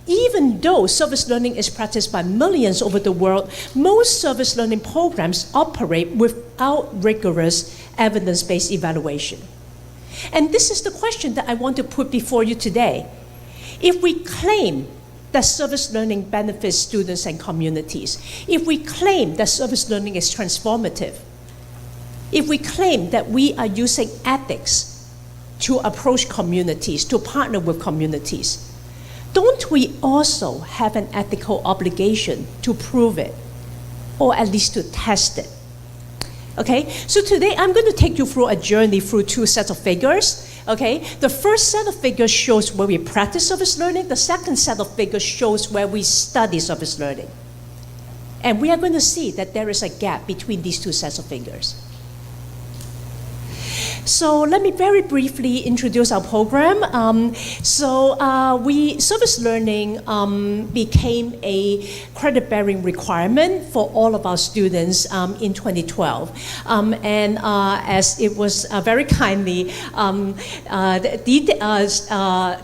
even though service learning is practiced by millions over the world, most service learning programs operate without rigorous evidence-based evaluation. And this is the question that I want to put before you today. If we claim that service learning benefits students and communities, if we claim that service learning is transformative, if we claim that we are using ethics to approach communities, to partner with communities, don't we also have an ethical obligation to prove it, or at least to test it? Okay, so today I'm going to take you through a journey through two sets of figures. Okay, the first set of figures shows where we practice service learning. The second set of figures shows where we study service learning. And we are going to see that there is a gap between these two sets of figures. So let me very briefly introduce our program. Service learning became a credit-bearing requirement for all of our students in 2012. As it was very kindly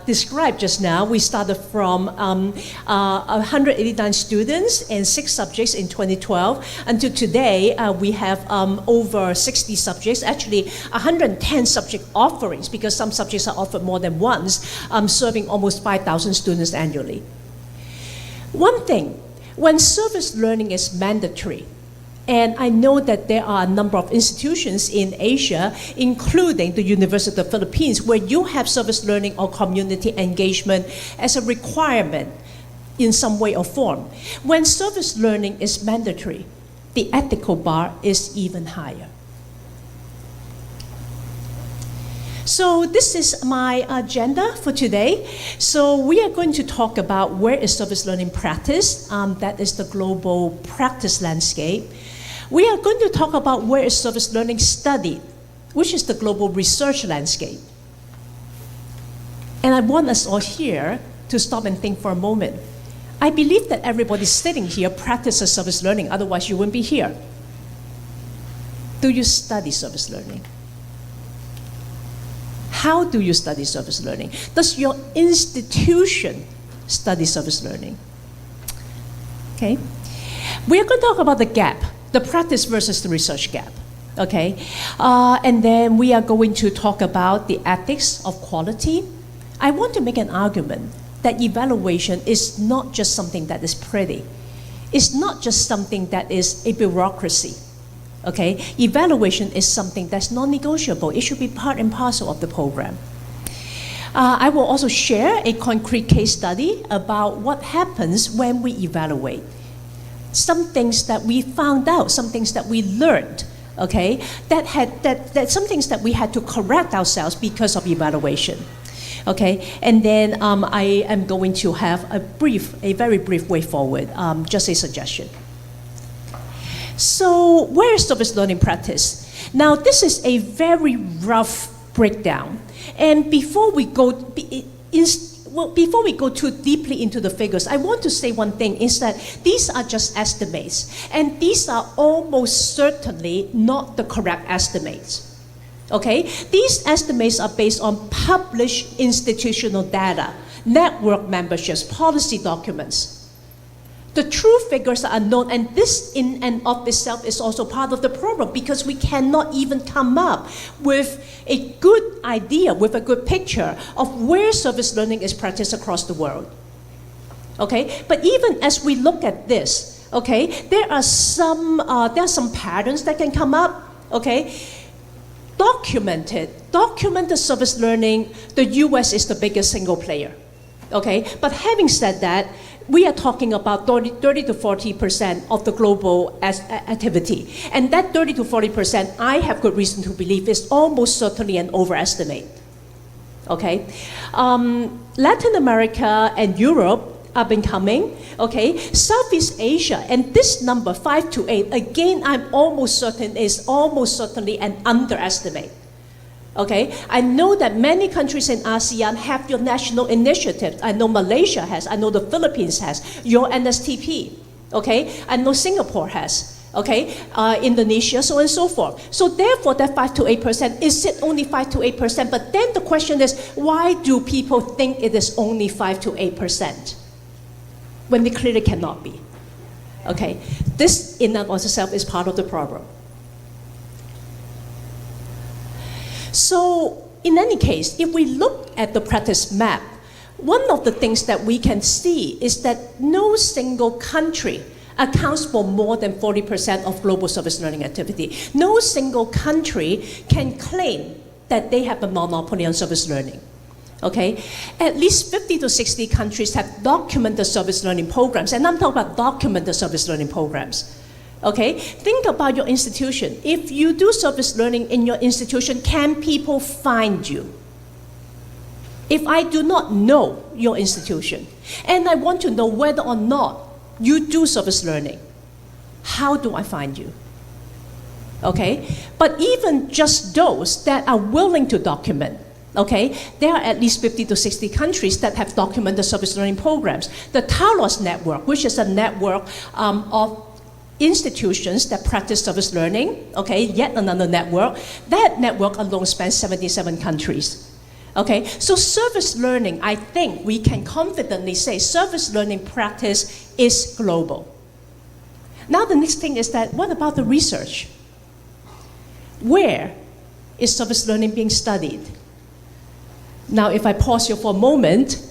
described just now, we started from 189 students and 6 subjects in 2012. Until today, we have over 60 subjects, actually 110 subject offerings, because some subjects are offered more than once, serving almost 5,000 students annually. One thing, when service learning is mandatory, and I know that there are a number of institutions in Asia, including the University of the Philippines, where you have service learning or community engagement as a requirement in some way or form. When service learning is mandatory, the ethical bar is even higher. So this is my agenda for today. So we are going to talk about where is service learning practiced. That is the global practice landscape. We are going to talk about where is service learning studied, which is the global research landscape. And I want us all here to stop and think for a moment. I believe that everybody sitting here practices service learning, otherwise you wouldn't be here. Do you study service learning? How do you study service learning? Does your institution study service learning? Okay. We are going to talk about the gap, the practice versus the research gap. Okay. And then we are going to talk about the ethics of quality. I want to make an argument that evaluation is not just something that is pretty. It's not just something that is a bureaucracy. Okay, evaluation is something that's non-negotiable. It should be part and parcel of the program. I will also share a concrete case study about what happens when we evaluate. Some things that we found out, some things that we learned, okay, that some things that we had to correct ourselves because of evaluation. Okay, and then I am going to have a very brief way forward, just a suggestion. So where is service learning practice? Now this is a very rough breakdown. And before we go too deeply into the figures, I want to say one thing, is that these are just estimates. And these are almost certainly not the correct estimates. Okay? These estimates are based on published institutional data, network memberships, policy documents. The true figures are unknown, and this in and of itself is also part of the problem, because we cannot even come up with a good idea, with a good picture of where service learning is practiced across the world. Okay, but even as we look at this, okay, there are some patterns that can come up. Okay, documented service learning, the U.S. is the biggest single player. Okay, but having said that, we are talking about 30 to 40% of the global activity. And that 30 to 40%, I have good reason to believe, is almost certainly an overestimate. Okay? Latin America and Europe have been coming, okay? Southeast Asia, and this number, 5 to 8, again, I'm almost certain is almost certainly an underestimate. Okay, I know that many countries in ASEAN have your national initiative. I know Malaysia has, I know the Philippines has, your NSTP, okay? I know Singapore has, okay? Indonesia, so on and so forth. So therefore, that 5 to 8%, is it only 5 to 8%? But then the question is, why do people think it is only 5 to 8%? When they clearly cannot be, okay? This in and of itself is part of the problem. So, in any case, if we look at the practice map, one of the things that we can see is that no single country accounts for more than 40% of global service learning activity. No single country can claim that they have a monopoly on service learning. Okay? At least 50 to 60 countries have documented service learning programs, and I'm talking about documented service learning programs. Okay, think about your institution. If you do service learning in your institution, can people find you? If I do not know your institution, and I want to know whether or not you do service learning, how do I find you? Okay, but even just those that are willing to document, okay, there are at least 50 to 60 countries that have documented service learning programs. The Talos Network, which is a network of institutions that practice service learning, okay, yet another network. That network alone spans 77 countries. Okay, so service learning, I think we can confidently say service learning practice is global. Now the next thing is that, what about the research? Where is service learning being studied? Now if I pause here for a moment,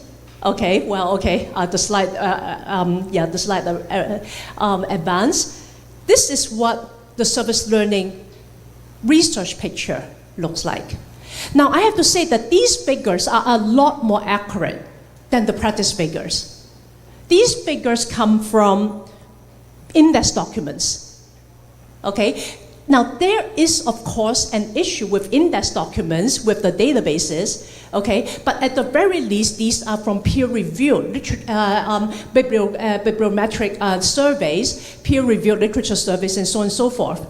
okay, well, okay, the slide, the slide advance. This is what the service learning research picture looks like. Now, I have to say that these figures are a lot more accurate than the practice figures. These figures come from index documents, okay? Now, there is, of course, an issue with index documents, with the databases, okay? But at the very least, these are from peer-reviewed bibliometric surveys, peer-reviewed literature surveys, and so on and so forth,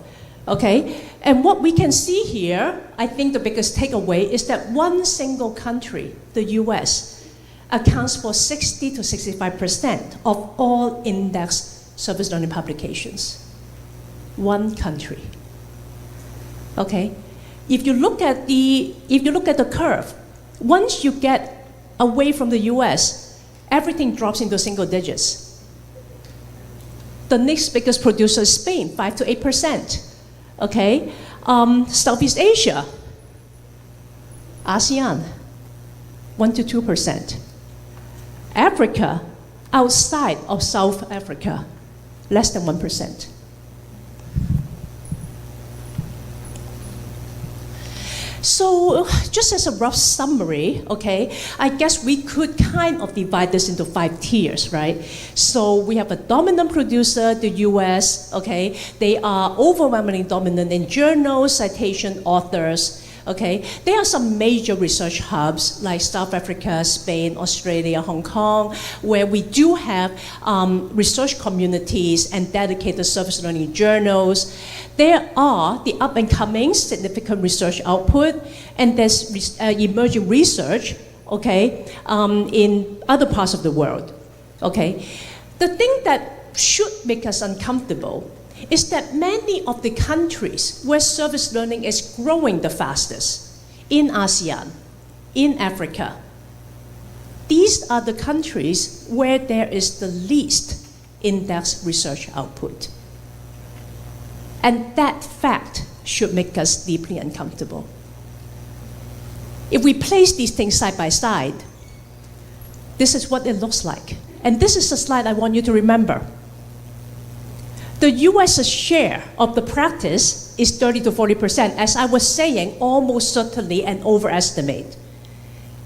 okay? And what we can see here, I think the biggest takeaway is that one single country, the US, accounts for 60 to 65% of all index service learning publications. One country. Okay, if you look at the curve, once you get away from the U.S., everything drops into single digits. The next biggest producer is Spain, 5 to 8%. Okay, Southeast Asia, ASEAN, 1 to 2%. Africa, outside of South Africa, less than 1%. So just as a rough summary, okay, I guess we could kind of divide this into 5 tiers, right? So we have a dominant producer, the US, okay? They are overwhelmingly dominant in journals, citation authors, okay? There are some major research hubs like South Africa, Spain, Australia, Hong Kong, where we do have research communities and dedicated service learning journals. There are the up-and-coming significant research output, and there's emerging research, okay, in other parts of the world, okay? The thing that should make us uncomfortable is that many of the countries where service learning is growing the fastest, in ASEAN, in Africa, these are the countries where there is the least in-depth research output. And that fact should make us deeply uncomfortable. If we place these things side by side, this is what it looks like. And this is the slide I want you to remember. The US's share of the practice is 30 to 40%. As I was saying, almost certainly an overestimate.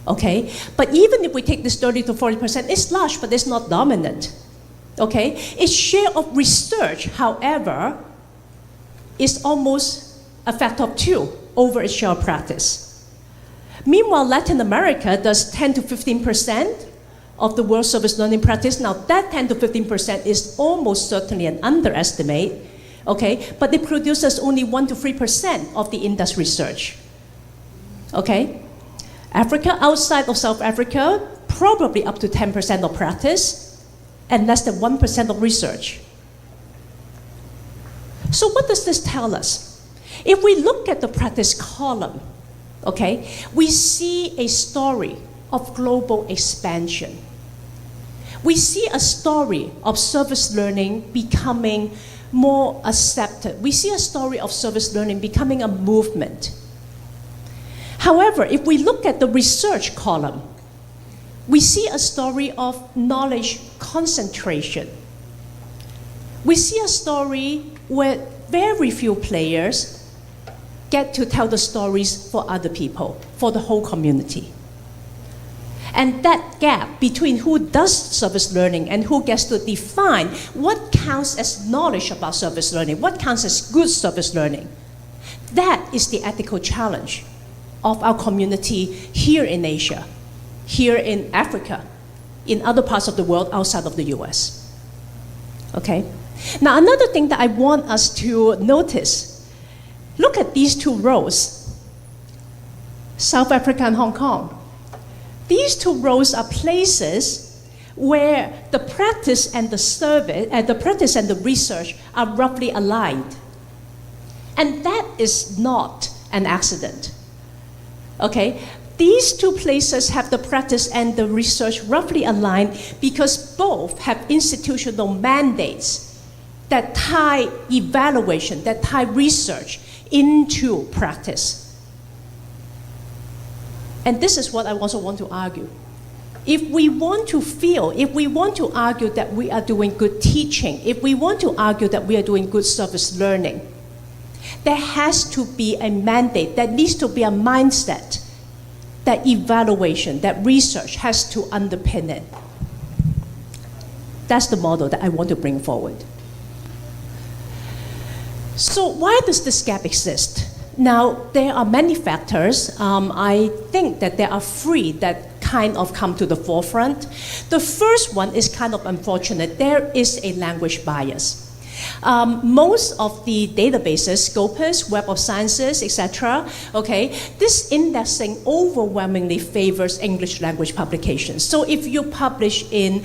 Okay? But even if we take this 30 to 40%, it's large, but it's not dominant. Okay? Its share of research, however, is almost a factor of 2 over its share of practice. Meanwhile, Latin America does 10 to 15% of the world service learning practice. Now, that 10 to 15% is almost certainly an underestimate, okay? But it produces only 1 to 3% of the industry research, okay? Africa, outside of South Africa, probably up to 10% of practice and less than 1% of research. So what does this tell us? If we look at the practice column, okay, we see a story of global expansion. We see a story of service learning becoming more accepted. We see a story of service learning becoming a movement. However, if we look at the research column, we see a story of knowledge concentration. We see a story where very few players get to tell the stories for other people, for the whole community. And that gap between who does service learning and who gets to define what counts as knowledge about service learning, what counts as good service learning, that is the ethical challenge of our community here in Asia, here in Africa, in other parts of the world outside of the US. Okay? Now, another thing that I want us to notice, look at these two rows, South Africa and Hong Kong. These two rows are places where the practice and the service, the practice and the research are roughly aligned. And that is not an accident. Okay? These two places have the practice and the research roughly aligned because both have institutional mandates that tie evaluation, that tie research into practice. And this is what I also want to argue. If we want to argue that we are doing good teaching, if we want to argue that we are doing good service learning, there has to be a mandate, there needs to be a mindset that evaluation, that research has to underpin it. That's the model that I want to bring forward. So why does this gap exist? Now, there are many factors. I think that there are 3 that kind of come to the forefront. The first one is kind of unfortunate. There is a language bias. Most of the databases, Scopus, Web of Sciences, etc., okay, this indexing overwhelmingly favors English language publications. So if you publish in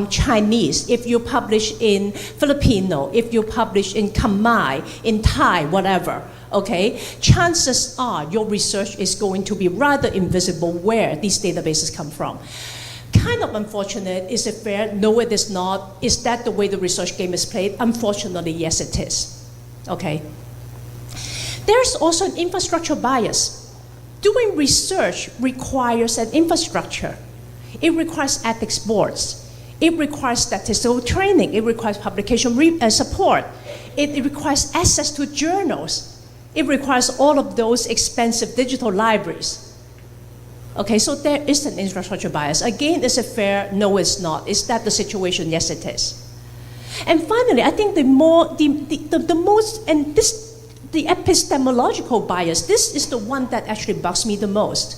Chinese, if you publish in Filipino, if you publish in Khmer, in Thai, whatever, okay, chances are your research is going to be rather invisible where these databases come from. Kind of unfortunate. Is it fair? No, it is not. Is that the way the research game is played? Unfortunately, yes, it is. Okay. There's also an infrastructure bias. Doing research requires an infrastructure. It requires ethics boards. It requires statistical training. It requires publication support. It requires access to journals. It requires all of those expensive digital libraries. Okay, so there is an infrastructure bias. Again, is it fair? No, it's not. Is that the situation? Yes, it is. And finally, I think the epistemological bias, this is the one that actually bugs me the most.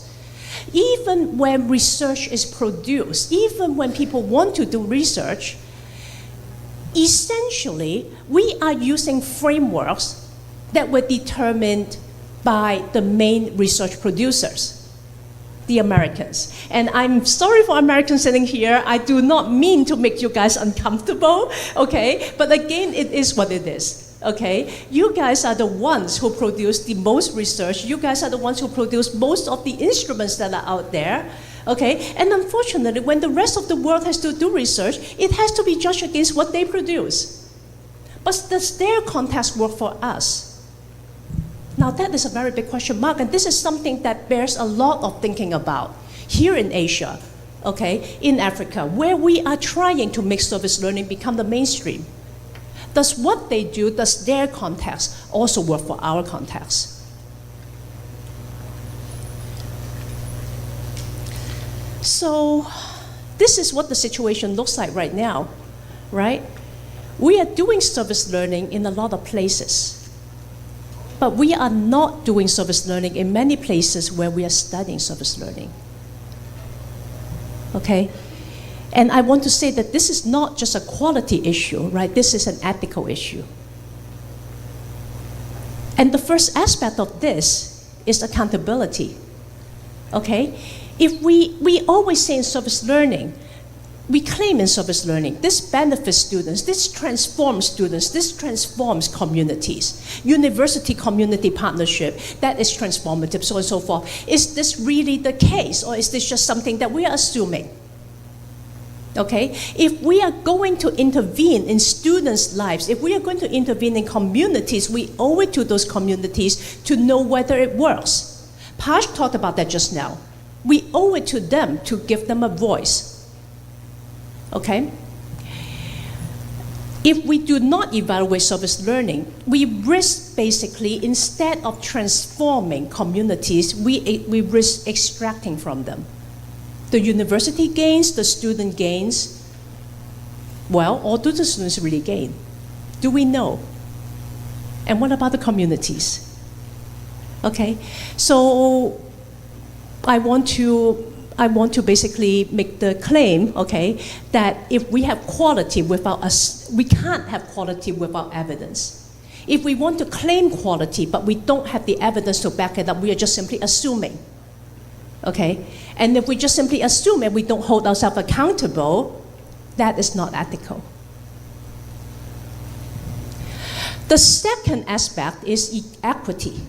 Even when research is produced, even when people want to do research, essentially, we are using frameworks that were determined by the main research producers, the Americans. And I'm sorry for Americans sitting here. I do not mean to make you guys uncomfortable, okay? But again, it is what it is, okay? You guys are the ones who produce the most research. You guys are the ones who produce most of the instruments that are out there, okay? And unfortunately, when the rest of the world has to do research, it has to be judged against what they produce. But does their context work for us? Now that is a very big question mark, and this is something that bears a lot of thinking about here in Asia, okay, in Africa, where we are trying to make service learning become the mainstream. Does what they do, does their context also work for our context? So this is what the situation looks like right now, right? We are doing service learning in a lot of places, but we are not doing service learning in many places where we are studying service learning. Okay? And I want to say that this is not just a quality issue, right? This is an ethical issue. And the first aspect of this is accountability. Okay? If we always say in service learning, we claim in service learning, this benefits students, this transforms students, this transforms communities. University-community partnership, that is transformative, so on and so forth. Is this really the case, or is this just something that we are assuming? Okay? If we are going to intervene in students' lives, if we are going to intervene in communities, we owe it to those communities to know whether it works. Pash talked about that just now. We owe it to them to give them a voice. Okay? If we do not evaluate service learning, we risk basically, instead of transforming communities, we risk extracting from them. The university gains, the student gains. Well, or do the students really gain? Do we know? And what about the communities? Okay, so I want to basically make the claim, okay, that if we have quality without us, we can't have quality without evidence. If we want to claim quality, but we don't have the evidence to back it up, we are just simply assuming, okay? And if we just simply assume and we don't hold ourselves accountable, that is not ethical. The second aspect is equity.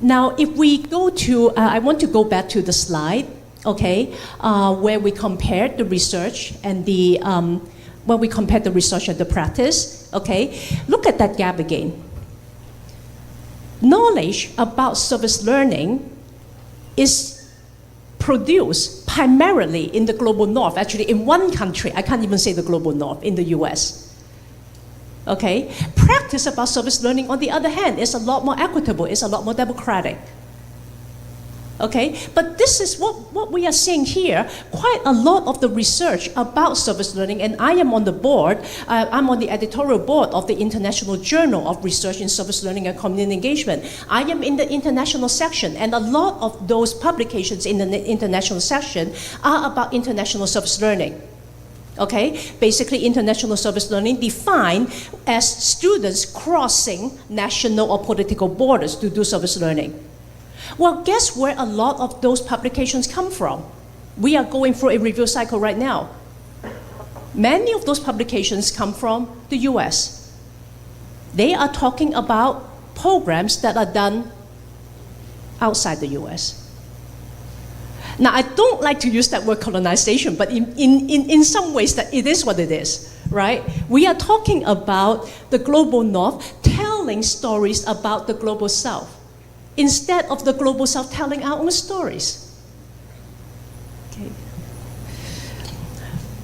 Now, if we go to, I want to go back to the slide, okay, where we compared the research and the, when we compared the research and the practice, okay, look at that gap again. Knowledge about service learning is produced primarily in the global north, actually in one country, I can't even say the global north, in the US. Okay? Practice about service learning, on the other hand, is a lot more equitable, is a lot more democratic. Okay? But this is what we are seeing here. Quite a lot of the research about service learning, and I am on the board, I'm on the editorial board of the International Journal of Research in Service Learning and Community Engagement. I am in the international section, and a lot of those publications in the international section are about international service learning. Okay, basically international service learning defined as students crossing national or political borders to do service learning. Well, guess where a lot of those publications come from? We are going through a review cycle right now. Many of those publications come from the US. They are talking about programs that are done outside the US. Now, I don't like to use that word colonization, but in some ways that it is what it is, right? We are talking about the global north telling stories about the global south, instead of the global south telling our own stories. Okay.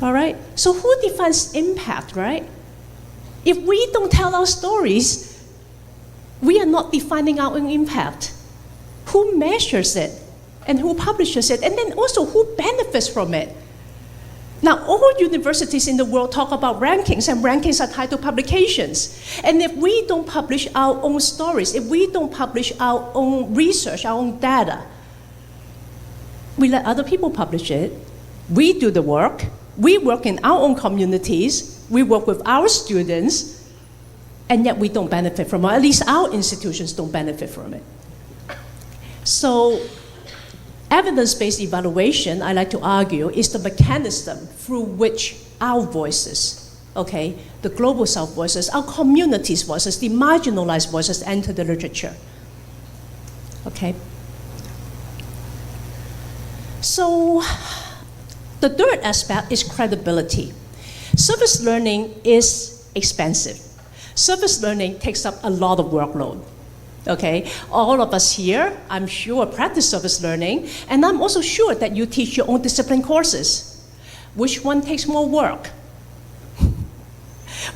All right, so who defines impact, right? If we don't tell our stories, we are not defining our own impact. Who measures it? And who publishes it, and then also who benefits from it. Now, all universities in the world talk about rankings, and rankings are tied to publications. And if we don't publish our own stories, if we don't publish our own research, our own data, we let other people publish it. We do the work. We work in our own communities. We work with our students, and yet we don't benefit from it. At least our institutions don't benefit from it. So, evidence-based evaluation, I like to argue, is the mechanism through which our voices, okay, the global south voices, our communities' voices, the marginalized voices enter the literature. Okay? So, the third aspect is credibility. Service learning is expensive. Service learning takes up a lot of workload. Okay, all of us here, I'm sure, practice service learning, and I'm also sure that you teach your own discipline courses. Which one takes more work?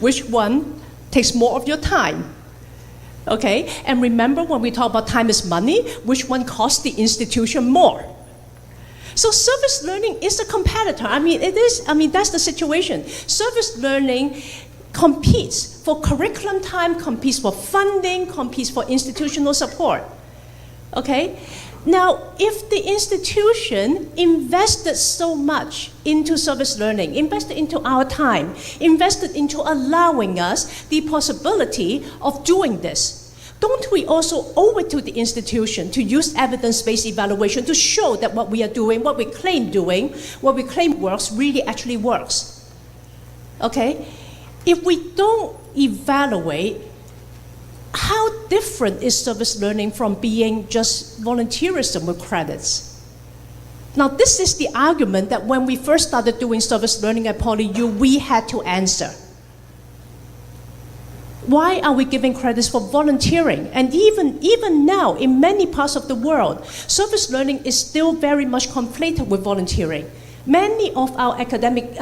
Which one takes more of your time? Okay, and remember when we talk about time is money, which one costs the institution more? So service learning is a competitor. I mean, it is, that's the situation. Service learning competes for curriculum time, competes for funding, competes for institutional support. Okay? Now, if the institution invested so much into service learning, invested into our time, invested into allowing us the possibility of doing this, don't we also owe it to the institution to use evidence-based evaluation to show that what we are doing, what we claim doing, what we claim works, really actually works? Okay? If we don't evaluate, how different is service learning from being just volunteerism with credits? Now, this is the argument that when we first started doing service learning at PolyU, we had to answer. Why are we giving credits for volunteering? And even now, in many parts of the world, service learning is still very much conflated with volunteering. Many of our academic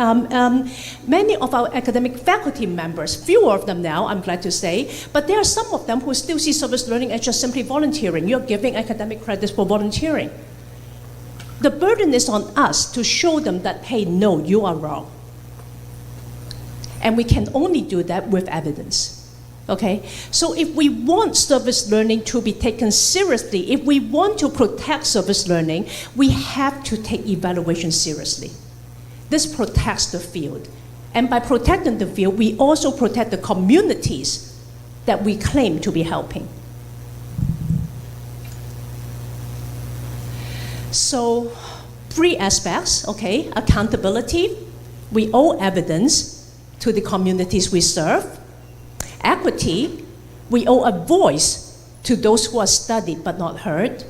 faculty members, fewer of them now, I'm glad to say, but there are some of them who still see service learning as just simply volunteering. You're giving academic credits for volunteering. The burden is on us to show them that, hey, no, you are wrong. And we can only do that with evidence. Okay? So if we want service learning to be taken seriously, if we want to protect service learning, we have to take evaluation seriously. This protects the field. And by protecting the field, we also protect the communities that we claim to be helping. So, 3 aspects, okay? Accountability, we owe evidence to the communities we serve. Equity, we owe a voice to those who are studied but not heard.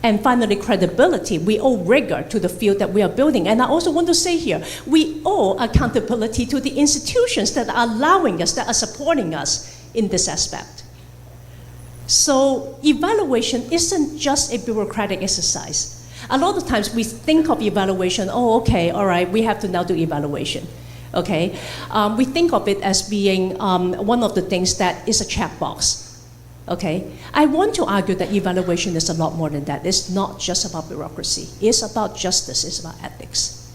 And finally, credibility, we owe rigor to the field that we are building. And I also want to say here, we owe accountability to the institutions that are allowing us, that are supporting us in this aspect. So evaluation isn't just a bureaucratic exercise. A lot of times we think of evaluation, oh, okay, all right, we have to now do evaluation. Okay, we think of it as being one of the things that is a checkbox. Okay, I want to argue that evaluation is a lot more than that. It's not just about bureaucracy. It's about justice. It's about ethics.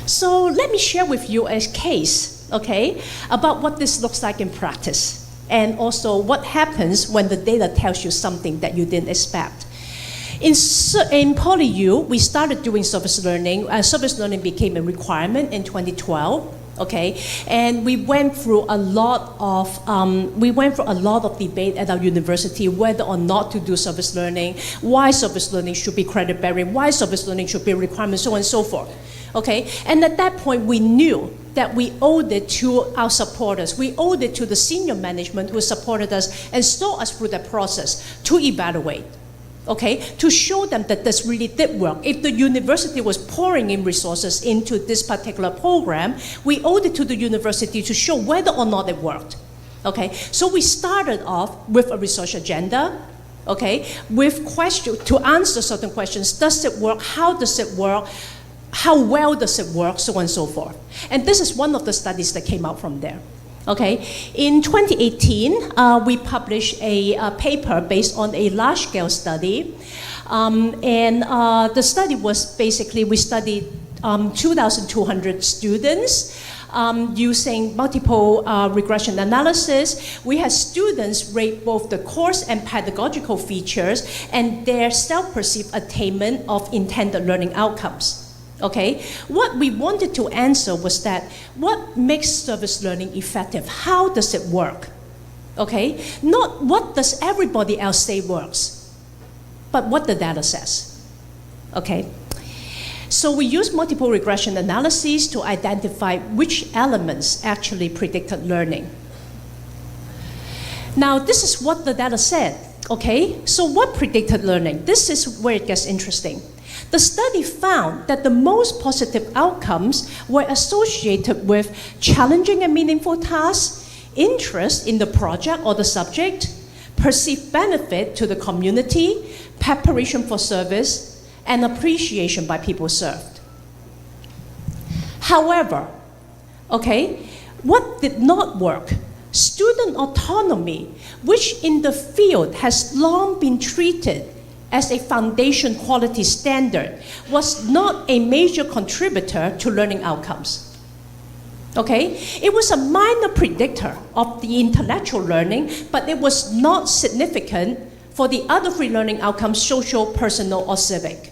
So let me share with you a case, okay, about what this looks like in practice, and also what happens when the data tells you something that you didn't expect. In PolyU, we started doing service learning. Service learning became a requirement in 2012. Okay, and we went through a lot of debate at our university whether or not to do service learning, why service learning should be credit bearing, why service learning should be a requirement, so on and so forth. Okay, and at that point we knew that we owed it to our supporters. We owed it to the senior management who supported us and saw us through that process to evaluate. Okay, to show them that this really did work. If the university was pouring in resources into this particular program, we owed it to the university to show whether or not it worked. Okay, so we started off with a research agenda, okay, with questions to answer certain questions. Does it work? How does it work? How well does it work? So on and so forth. And this is one of the studies that came out from there. Okay, in 2018, we published a paper based on a large-scale study, and the study was basically, we studied 2,200 students using multiple regression analysis. We had students rate both the course and pedagogical features and their self-perceived attainment of intended learning outcomes. Okay, what we wanted to answer was that what makes service learning effective? How does it work? Okay, not what does everybody else say works, but what the data says. Okay, so we used multiple regression analyses to identify which elements actually predicted learning. Now, this is what the data said. Okay, so what predicted learning? This is where it gets interesting. The study found that the most positive outcomes were associated with challenging and meaningful tasks, interest in the project or the subject, perceived benefit to the community, preparation for service, and appreciation by people served. However, okay, what did not work? Student autonomy, which in the field has long been treated as a foundation quality standard was not a major contributor to learning outcomes. Okay? It was a minor predictor of the intellectual learning, but it was not significant for the other three learning outcomes, social, personal, or civic.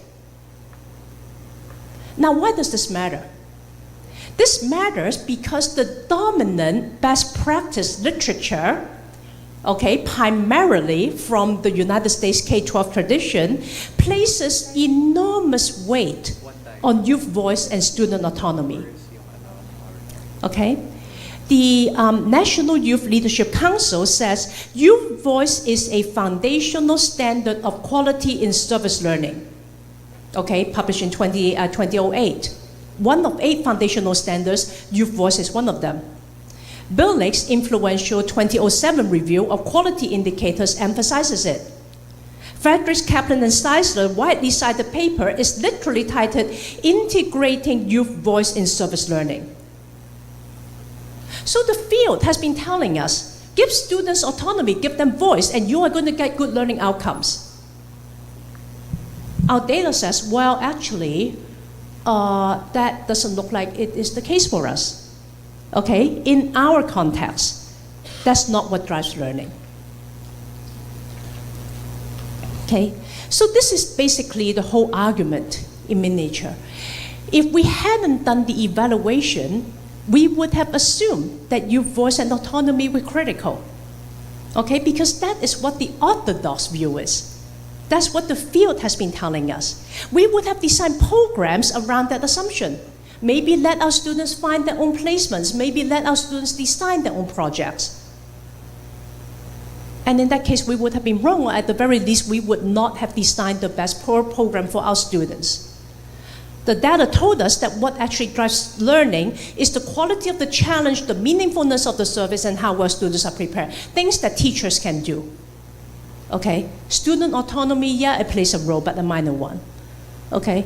Now, why does this matter? This matters because the dominant best practice literature, okay, primarily from the United States K-12 tradition, places enormous weight on youth voice and student autonomy. Okay? The National Youth Leadership Council says youth voice is a foundational standard of quality in service learning. Okay, published in 2008. One of 8 foundational standards, youth voice is one of them. Bill Lake's influential 2007 review of quality indicators emphasizes it. Fredericks, Kaplan, and Seisler widely cited paper is literally titled Integrating Youth Voice in Service Learning. So the field has been telling us, give students autonomy, give them voice, and you are going to get good learning outcomes. Our data says, well, actually, that doesn't look like it is the case for us. Okay? In our context, that's not what drives learning. Okay? So this is basically the whole argument in miniature. If we hadn't done the evaluation, we would have assumed that youth voice and autonomy were critical. Okay? Because that is what the orthodox view is. That's what the field has been telling us. We would have designed programs around that assumption. Maybe let our students find their own placements. Maybe let our students design their own projects. And in that case, we would have been wrong, or at the very least, we would not have designed the best program for our students. The data told us that what actually drives learning is the quality of the challenge, the meaningfulness of the service, and how well students are prepared. Things that teachers can do. Okay, student autonomy, yeah, it plays a role, but a minor one. Okay.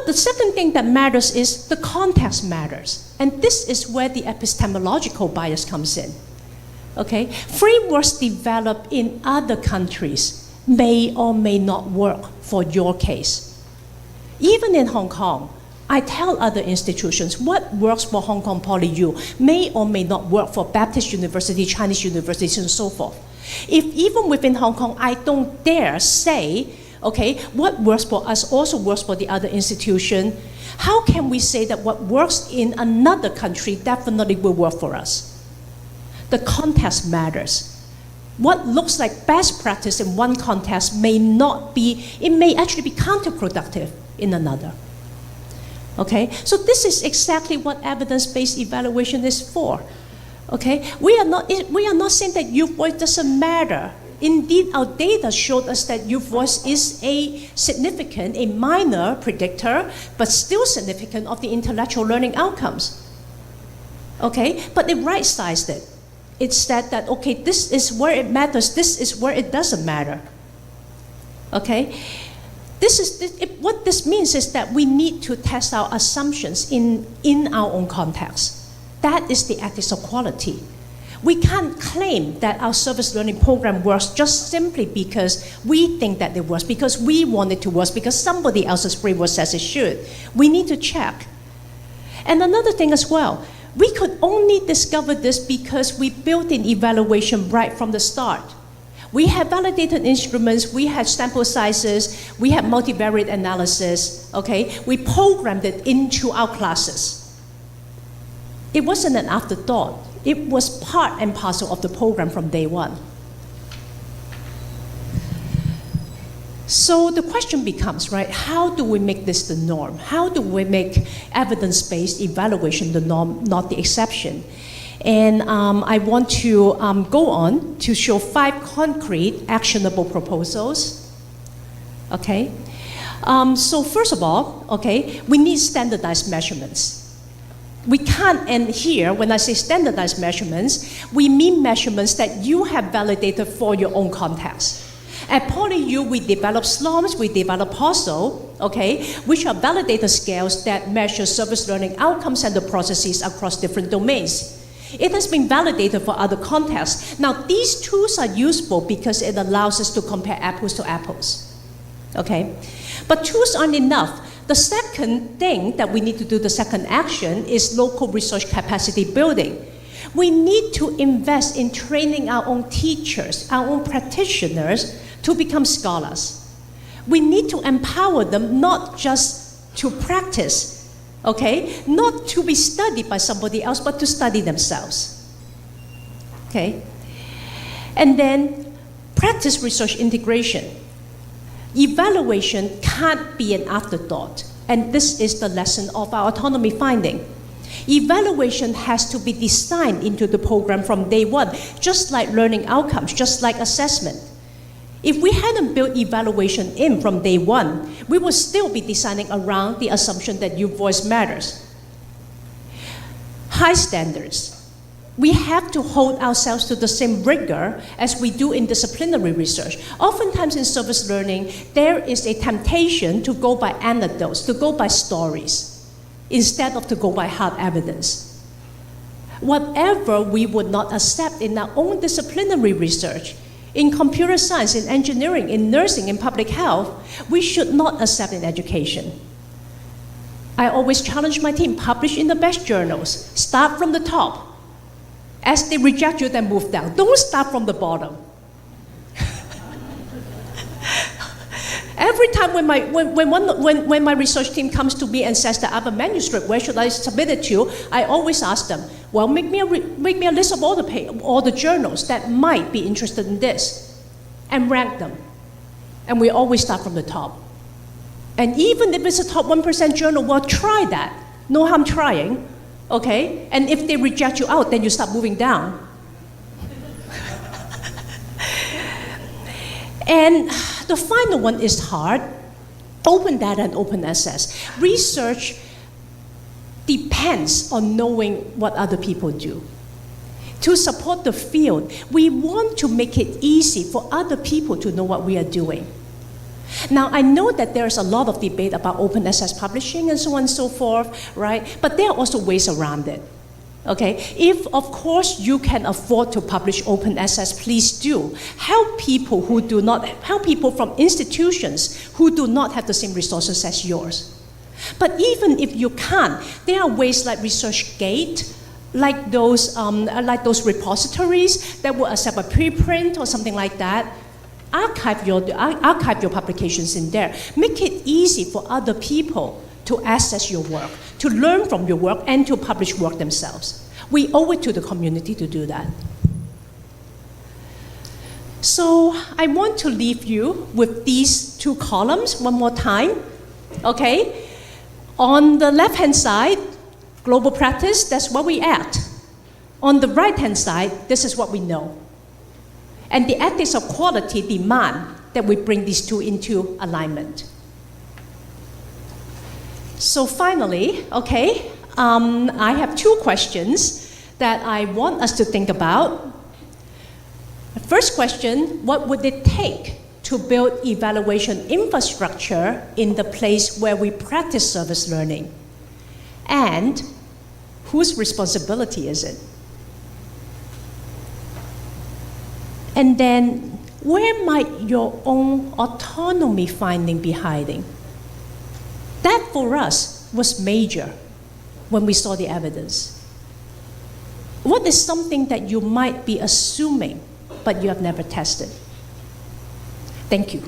The second thing that matters is the context matters. And this is where the epistemological bias comes in. Okay, frameworks developed in other countries may or may not work for your case. Even in Hong Kong, I tell other institutions what works for Hong Kong Poly U may or may not work for Baptist University, Chinese universities, and so forth. If even within Hong Kong, I don't dare say, okay, what works for us also works for the other institution, how can we say that what works in another country definitely will work for us? The context matters. What looks like best practice in one context may not be, it may actually be counterproductive in another. Okay, so this is exactly what evidence-based evaluation is for. Okay, we are not saying that youth voice doesn't matter. Indeed, our data showed us that youth voice is a significant, a minor predictor, but still significant of the intellectual learning outcomes. Okay, but it right-sized it. It said that, okay, this is where it matters, this is where it doesn't matter. Okay, what this means is that we need to test our assumptions in our own context. That is the ethics of quality. We can't claim that our service learning program works just simply because we think that it works, because we want it to work, because somebody else's framework says it should. We need to check. And another thing as well, we could only discover this because we built in evaluation right from the start. We had validated instruments, we had sample sizes, we had multivariate analysis, okay? We programmed it into our classes. It wasn't an afterthought. It was part and parcel of the program from day one. So the question becomes, right, how do we make this the norm? How do we make evidence-based evaluation the norm, not the exception? And I want to go on to show 5 concrete, actionable proposals. Okay? So first of all, okay, we need standardized measurements. We can't, and here, when I say standardized measurements, we mean measurements that you have validated for your own context. At PolyU, we develop SLOMs, we develop POSO, okay, which are validated scales that measure service learning outcomes and the processes across different domains. It has been validated for other contexts. Now, these tools are useful because it allows us to compare apples to apples. Okay? But tools aren't enough. The second thing that we need to do, the second action, is local research capacity building. We need to invest in training our own teachers, our own practitioners to become scholars. We need to empower them not just to practice, okay? Not to be studied by somebody else, but to study themselves, okay? And then practice research integration. Evaluation can't be an afterthought, and this is the lesson of our autonomy finding. Evaluation has to be designed into the program from day one, just like learning outcomes, just like assessment. If we hadn't built evaluation in from day one, we would still be designing around the assumption that your voice matters. High standards. We have to hold ourselves to the same rigor as we do in disciplinary research. Oftentimes in service learning, there is a temptation to go by anecdotes, to go by stories, instead of to go by hard evidence. Whatever we would not accept in our own disciplinary research, in computer science, in engineering, in nursing, in public health, we should not accept in education. I always challenge my team, publish in the best journals, start from the top. As they reject you, then move down. Don't start from the bottom. Every time when my research team comes to me and says that I have a manuscript, where should I submit it to? I always ask them, well, make me a list of all the journals that might be interested in this, and rank them. And we always start from the top. And even if it's a top 1% journal, well, try that. No harm trying. Okay? And if they reject you out, then you start moving down. And the final one is hard. Open data and open access. Research depends on knowing what other people do. To support the field, we want to make it easy for other people to know what we are doing. Now, I know that there's a lot of debate about open access publishing and so on and so forth, right? But there are also ways around it, okay? If, of course, you can afford to publish open access, please do. Help people from institutions who do not have the same resources as yours. But even if you can't, there are ways like ResearchGate, like those repositories that will accept a preprint or something like that. Archive your publications in there. Make it easy for other people to access your work, to learn from your work, and to publish work themselves. We owe it to the community to do that. So I want to leave you with these two columns one more time. Okay? On the left-hand side, global practice, that's what we at. On the right-hand side, this is what we know. And the ethics of quality demand that we bring these two into alignment. So finally, okay, I have two questions that I want us to think about. The first question, what would it take to build evaluation infrastructure in the place where we practice service learning? And whose responsibility is it? And then, where might your own autonomy finding be hiding? That, for us, was major when we saw the evidence. What is something that you might be assuming, but you have never tested? Thank you.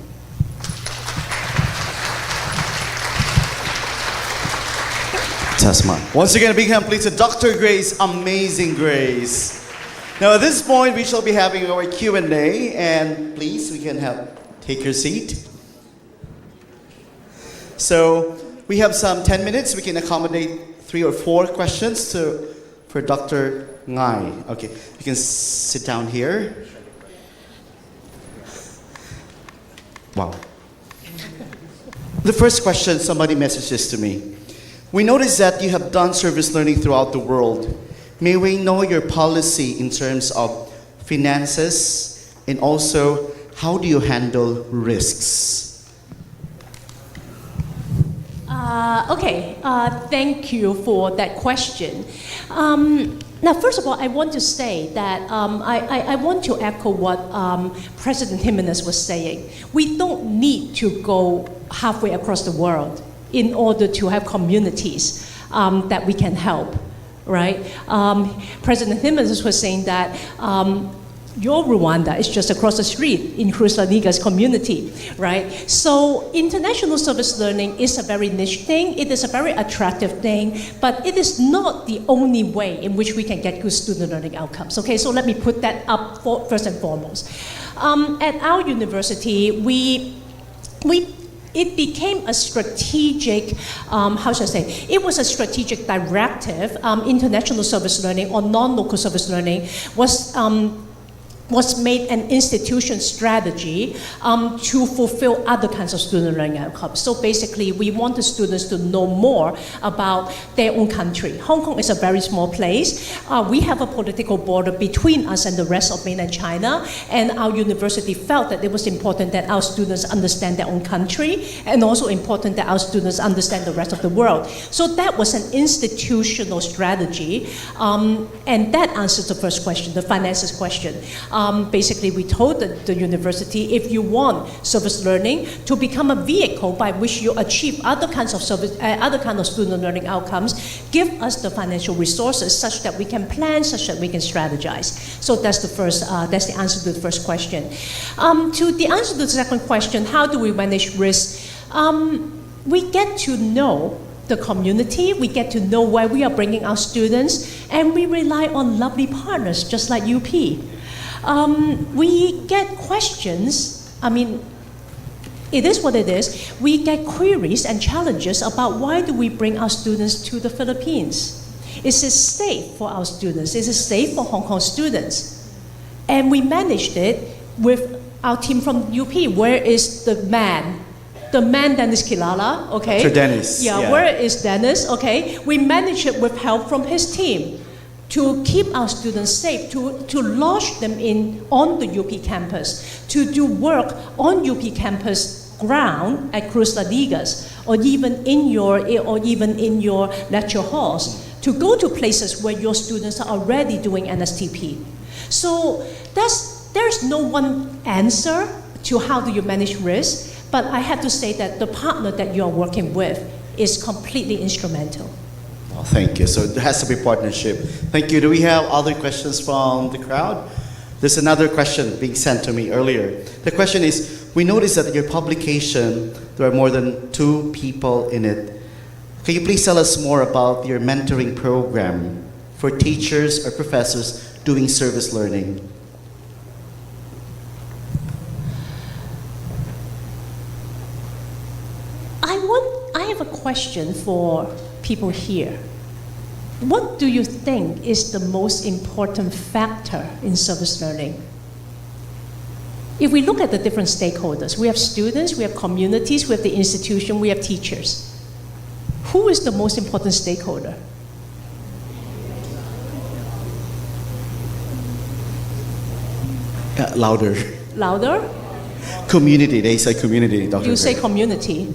Tasma. Once again, a big hand, please, to Dr. Grace, amazing Grace. Now at this point, we shall be having our Q&A, and please, we can take your seat. So we have some 10 minutes. We can accommodate 3 or 4 questions for Dr. Ngai. Okay, you can sit down here. Wow. The first question, somebody messages to me. We noticed that you have done service learning throughout the world. May we know your policy in terms of finances, and also how do you handle risks? Thank you for that question. Now, first of all, I want to say that I want to echo what President Jimenez was saying. We don't need to go halfway across the world in order to have communities that we can help, right? President Jimenez was saying that your Rwanda is just across the street in Cruz La Liga's community, right? So international service learning is a very niche thing. It is a very attractive thing, but it is not the only way in which we can get good student learning outcomes. Okay, so let me put that up first and foremost. At our university, it became a strategic, how should I say, it was a strategic directive. International service learning or non-local service learning was made an institution strategy to fulfill other kinds of student learning outcomes. So basically, we want the students to know more about their own country. Hong Kong is a very small place. We have a political border between us and the rest of mainland China, and our university felt that it was important that our students understand their own country, and also important that our students understand the rest of the world. So that was an institutional strategy, and that answers the first question, the finances question. Basically, we told the university, if you want service learning to become a vehicle by which you achieve other kinds of student learning outcomes, give us the financial resources such that we can plan, such that we can strategize. So that's that's the answer to the first question. To the answer to the second question, how do we manage risk? We get to know the community, we get to know where we are bringing our students, and we rely on lovely partners just like UP. We get questions, I mean, it is what it is. We get queries and challenges about why do we bring our students to the Philippines? Is it safe for our students? Is it safe for Hong Kong students? And we managed it with our team from UP. Where is the man? The man, Dennis Kilala, okay? Dr. Dennis. Yeah, where is Dennis, okay? We managed it with help from his team to keep our students safe, to lodge them on the UP campus, to do work on UP campus ground at Cruz La Ligas, or even in your lecture halls, to go to places where your students are already doing NSTP. So there's no one answer to how do you manage risk, but I have to say that the partner that you are working with is completely instrumental. Oh, thank you. So there has to be partnership. Thank you. Do we have other questions from the crowd? There's another question being sent to me earlier. The question is, we noticed that in your publication, there are more than 2 people in it. Can you please tell us more about your mentoring program for teachers or professors doing service learning? I have a question for people here. What do you think is the most important factor in service learning? If we look at the different stakeholders, we have students, we have communities, we have the institution, we have teachers. Who is the most important stakeholder? Louder. Louder? Community. They say community, Dr. You say community.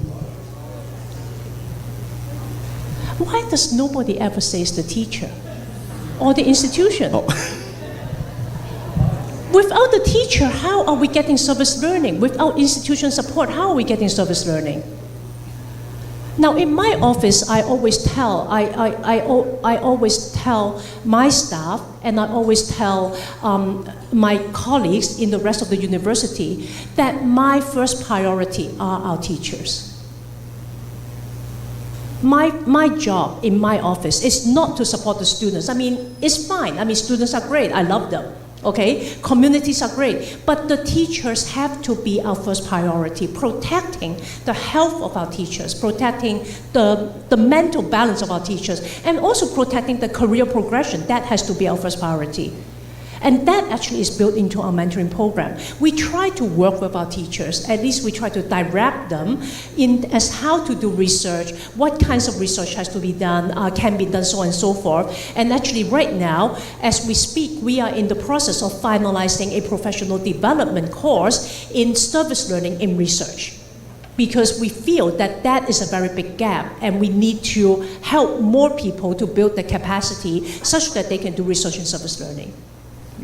Why does nobody ever say the teacher or the institution? Oh. Without the teacher, how are we getting service learning? Without institution support, how are we getting service learning? Now, in my office, I always tell my staff, and I always tell my colleagues in the rest of the university that my first priority are our teachers. My job in my office is not to support the students. I mean, it's fine. I mean, students are great. I love them. Okay? Communities are great. But the teachers have to be our first priority, protecting the health of our teachers, protecting the mental balance of our teachers, and also protecting the career progression. That has to be our first priority. And that actually is built into our mentoring program. We try to work with our teachers, at least we try to direct them as how to do research, what kinds of research has to be done, can be done, so on and so forth. And actually right now, as we speak, we are in the process of finalizing a professional development course in service learning in research. because we feel that that is a very big gap and we need to help more people to build the capacity such that they can do research and service learning.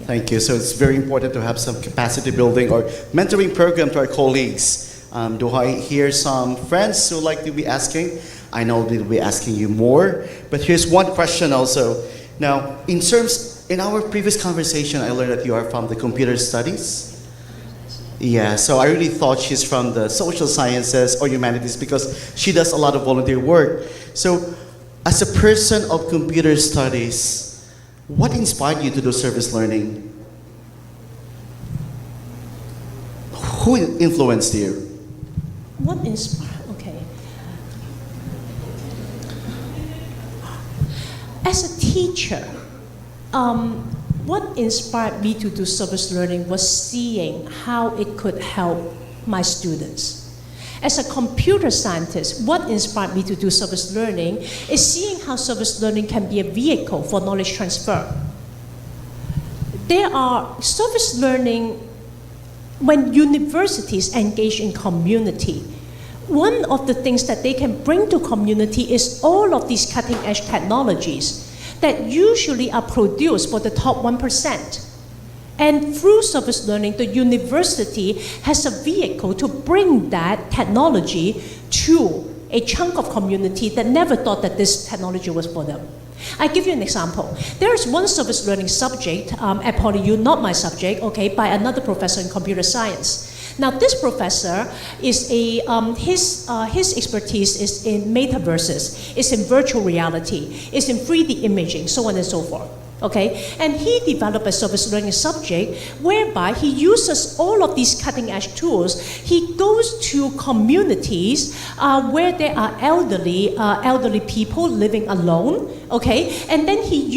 Thank you. So it's very important to have some capacity building or mentoring program to our colleagues. Do I hear some friends who like to be asking? I know they'll be asking you more, but here's one question also. Now, in our previous conversation, I learned that you are from the computer studies. Yeah, so I really thought she's from the social sciences or humanities because she does a lot of volunteer work. So, as a person of computer studies, what inspired you to do service learning? Who influenced you? What inspired? Okay. As a teacher, what inspired me to do service learning was seeing how it could help my students. As a computer scientist, what inspired me to do service learning is seeing how service learning can be a vehicle for knowledge transfer. There are service learning when universities engage in community. One of the things that they can bring to community is all of these cutting-edge technologies that usually are produced for the top 1%. And through service learning, the university has a vehicle to bring that technology to a chunk of community that never thought that this technology was for them. I give you an example. There is one service learning subject at PolyU, not my subject, okay, by another professor in computer science. Now, this professor is his expertise is in metaverses, is in virtual reality, is in 3D imaging, so on and so forth. Okay, and he developed a service learning subject whereby he uses all of these cutting-edge tools. He goes to communities where there are elderly people living alone. Okay, and then he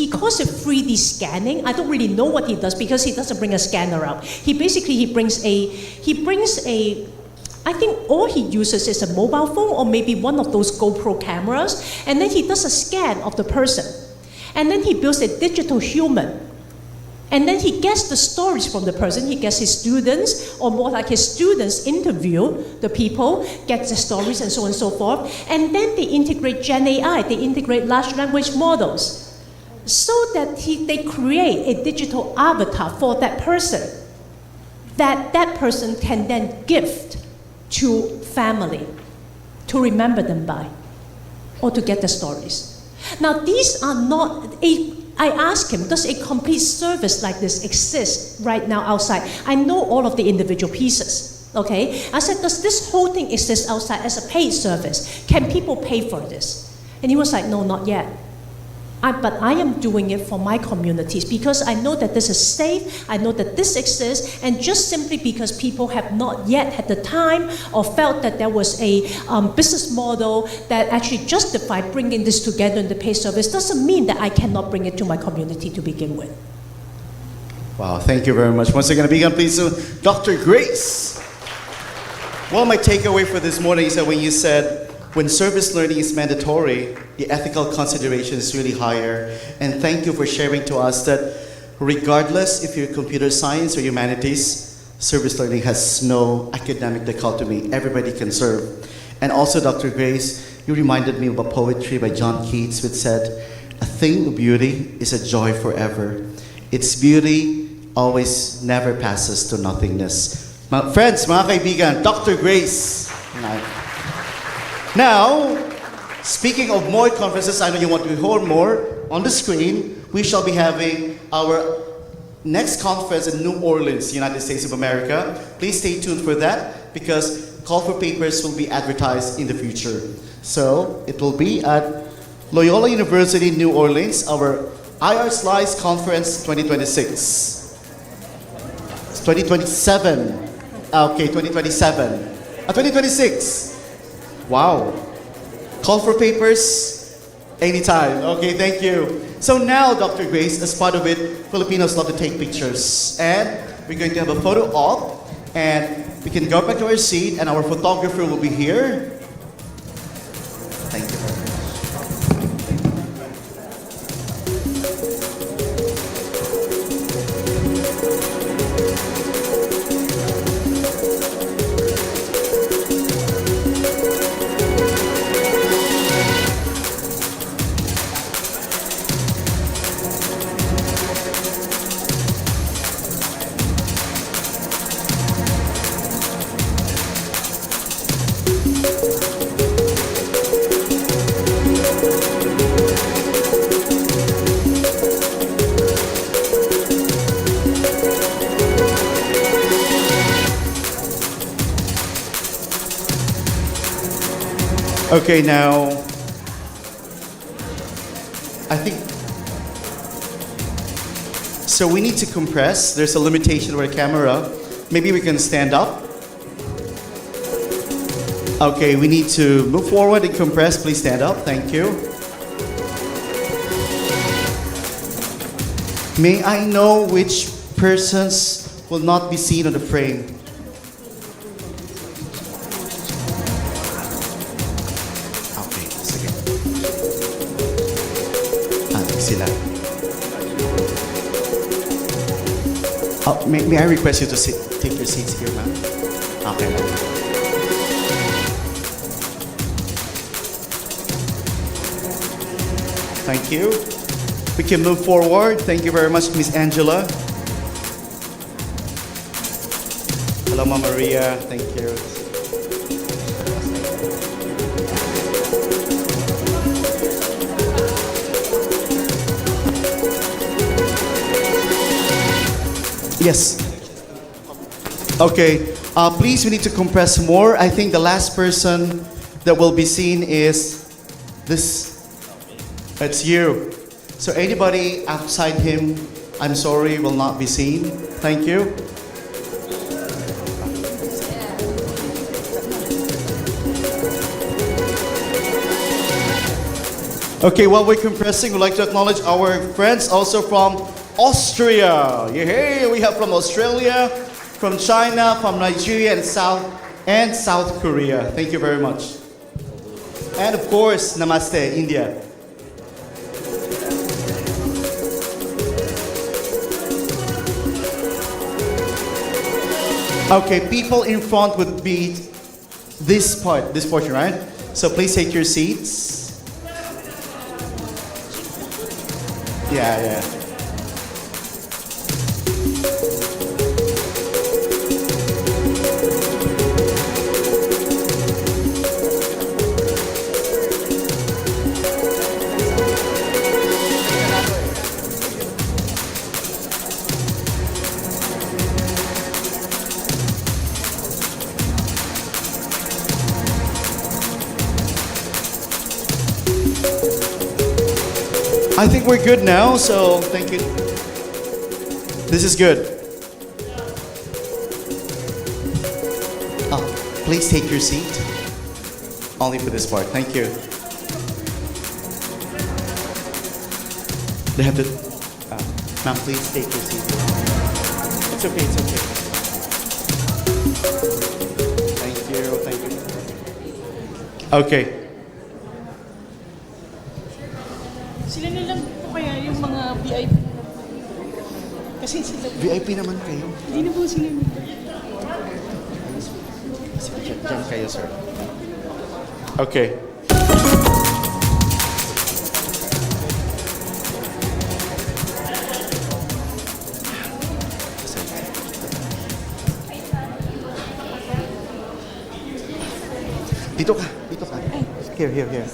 calls it 3D scanning. I don't really know what he does because he doesn't bring a scanner out. He brings a. I think all he uses is a mobile phone or maybe one of those GoPro cameras, and then he does a scan of the person. And then he builds a digital human. And then he gets the stories from the person. He gets his students, or more like his students interview the people, get the stories and so on and so forth. And then they integrate Gen AI, they integrate large language models, so that they create a digital avatar for that person, that person can then gift to family to remember them by, or to get the stories. Now, these are not I asked him, does a complete service like this exist right now outside? I know all of the individual pieces, okay? I said, does this whole thing exist outside as a paid service? Can people pay for this? And he was like, no, not yet. But I am doing it for my communities because I know that this is safe, I know that this exists, and just simply because people have not yet had the time or felt that there was a business model that actually justified bringing this together in the paid service doesn't mean that I cannot bring it to my community to begin with. Wow, thank you very much. Once again, begin please to Dr. Grace. Well, my takeaway for this morning is that when you said, when service learning is mandatory, the ethical consideration is really higher. And thank you for sharing to us that regardless if you're computer science or humanities, service learning has no academic dichotomy. Everybody can serve. And also, Dr. Grace, you reminded me of a poetry by John Keats which said, "A thing of beauty is a joy forever. Its beauty always never passes to nothingness." Friends, mga kaibigan, Dr. Grace. Now, speaking of more conferences, I know you want to hear more. On the screen, we shall be having our next conference in New Orleans, United States of America. Please stay tuned for that because call for papers will be advertised in the future. So, it will be at Loyola University, New Orleans, our IARSLCE Conference 2026. It's 2027. Okay, 2027. 2026. Wow. Call for papers anytime. Okay, thank you. So now, Dr. Grace, as part of it, Filipinos love to take pictures. And we're going to have a photo op. And we can go back to our seat and our photographer will be here. Thank you very much. Okay, now, I think, so we need to compress. There's a limitation with a camera. Maybe we can stand up. Okay, we need to move forward and compress. Please stand up. Thank you. May I know which persons will not be seen on the frame? Okay, sige. Sila. Oh, may I request you to take your seats here, ma'am? Okay. Thank you. We can move forward. Thank you very much, Miss Angela. Hello, Ma'am Maria. Thank you. Yes. Okay. Please, we need to compress more. I think the last person that will be seen is this. It's you. So anybody outside him, I'm sorry, will not be seen. Thank you. Okay, while we're compressing, we'd like to acknowledge our friends also from Austria. Hey, we have from Australia, from China, from Nigeria, and South Korea. Thank you very much. And of course, Namaste, India. Okay, people in front would be this portion, right? So please take your seats. Yeah. I think we're good now, so thank you. This is good. Please take your seat. Only for this part. Thank you. They have to. Ma'am, please take your seat. It's okay. It's okay. Thank you. Okay. Sila na lang po kaya yung mga VIP na lang po. Kasi sila... VIP naman kayo. Hindi na po sila nito. Diyan kayo, sir. Okay. Dito ka. Here.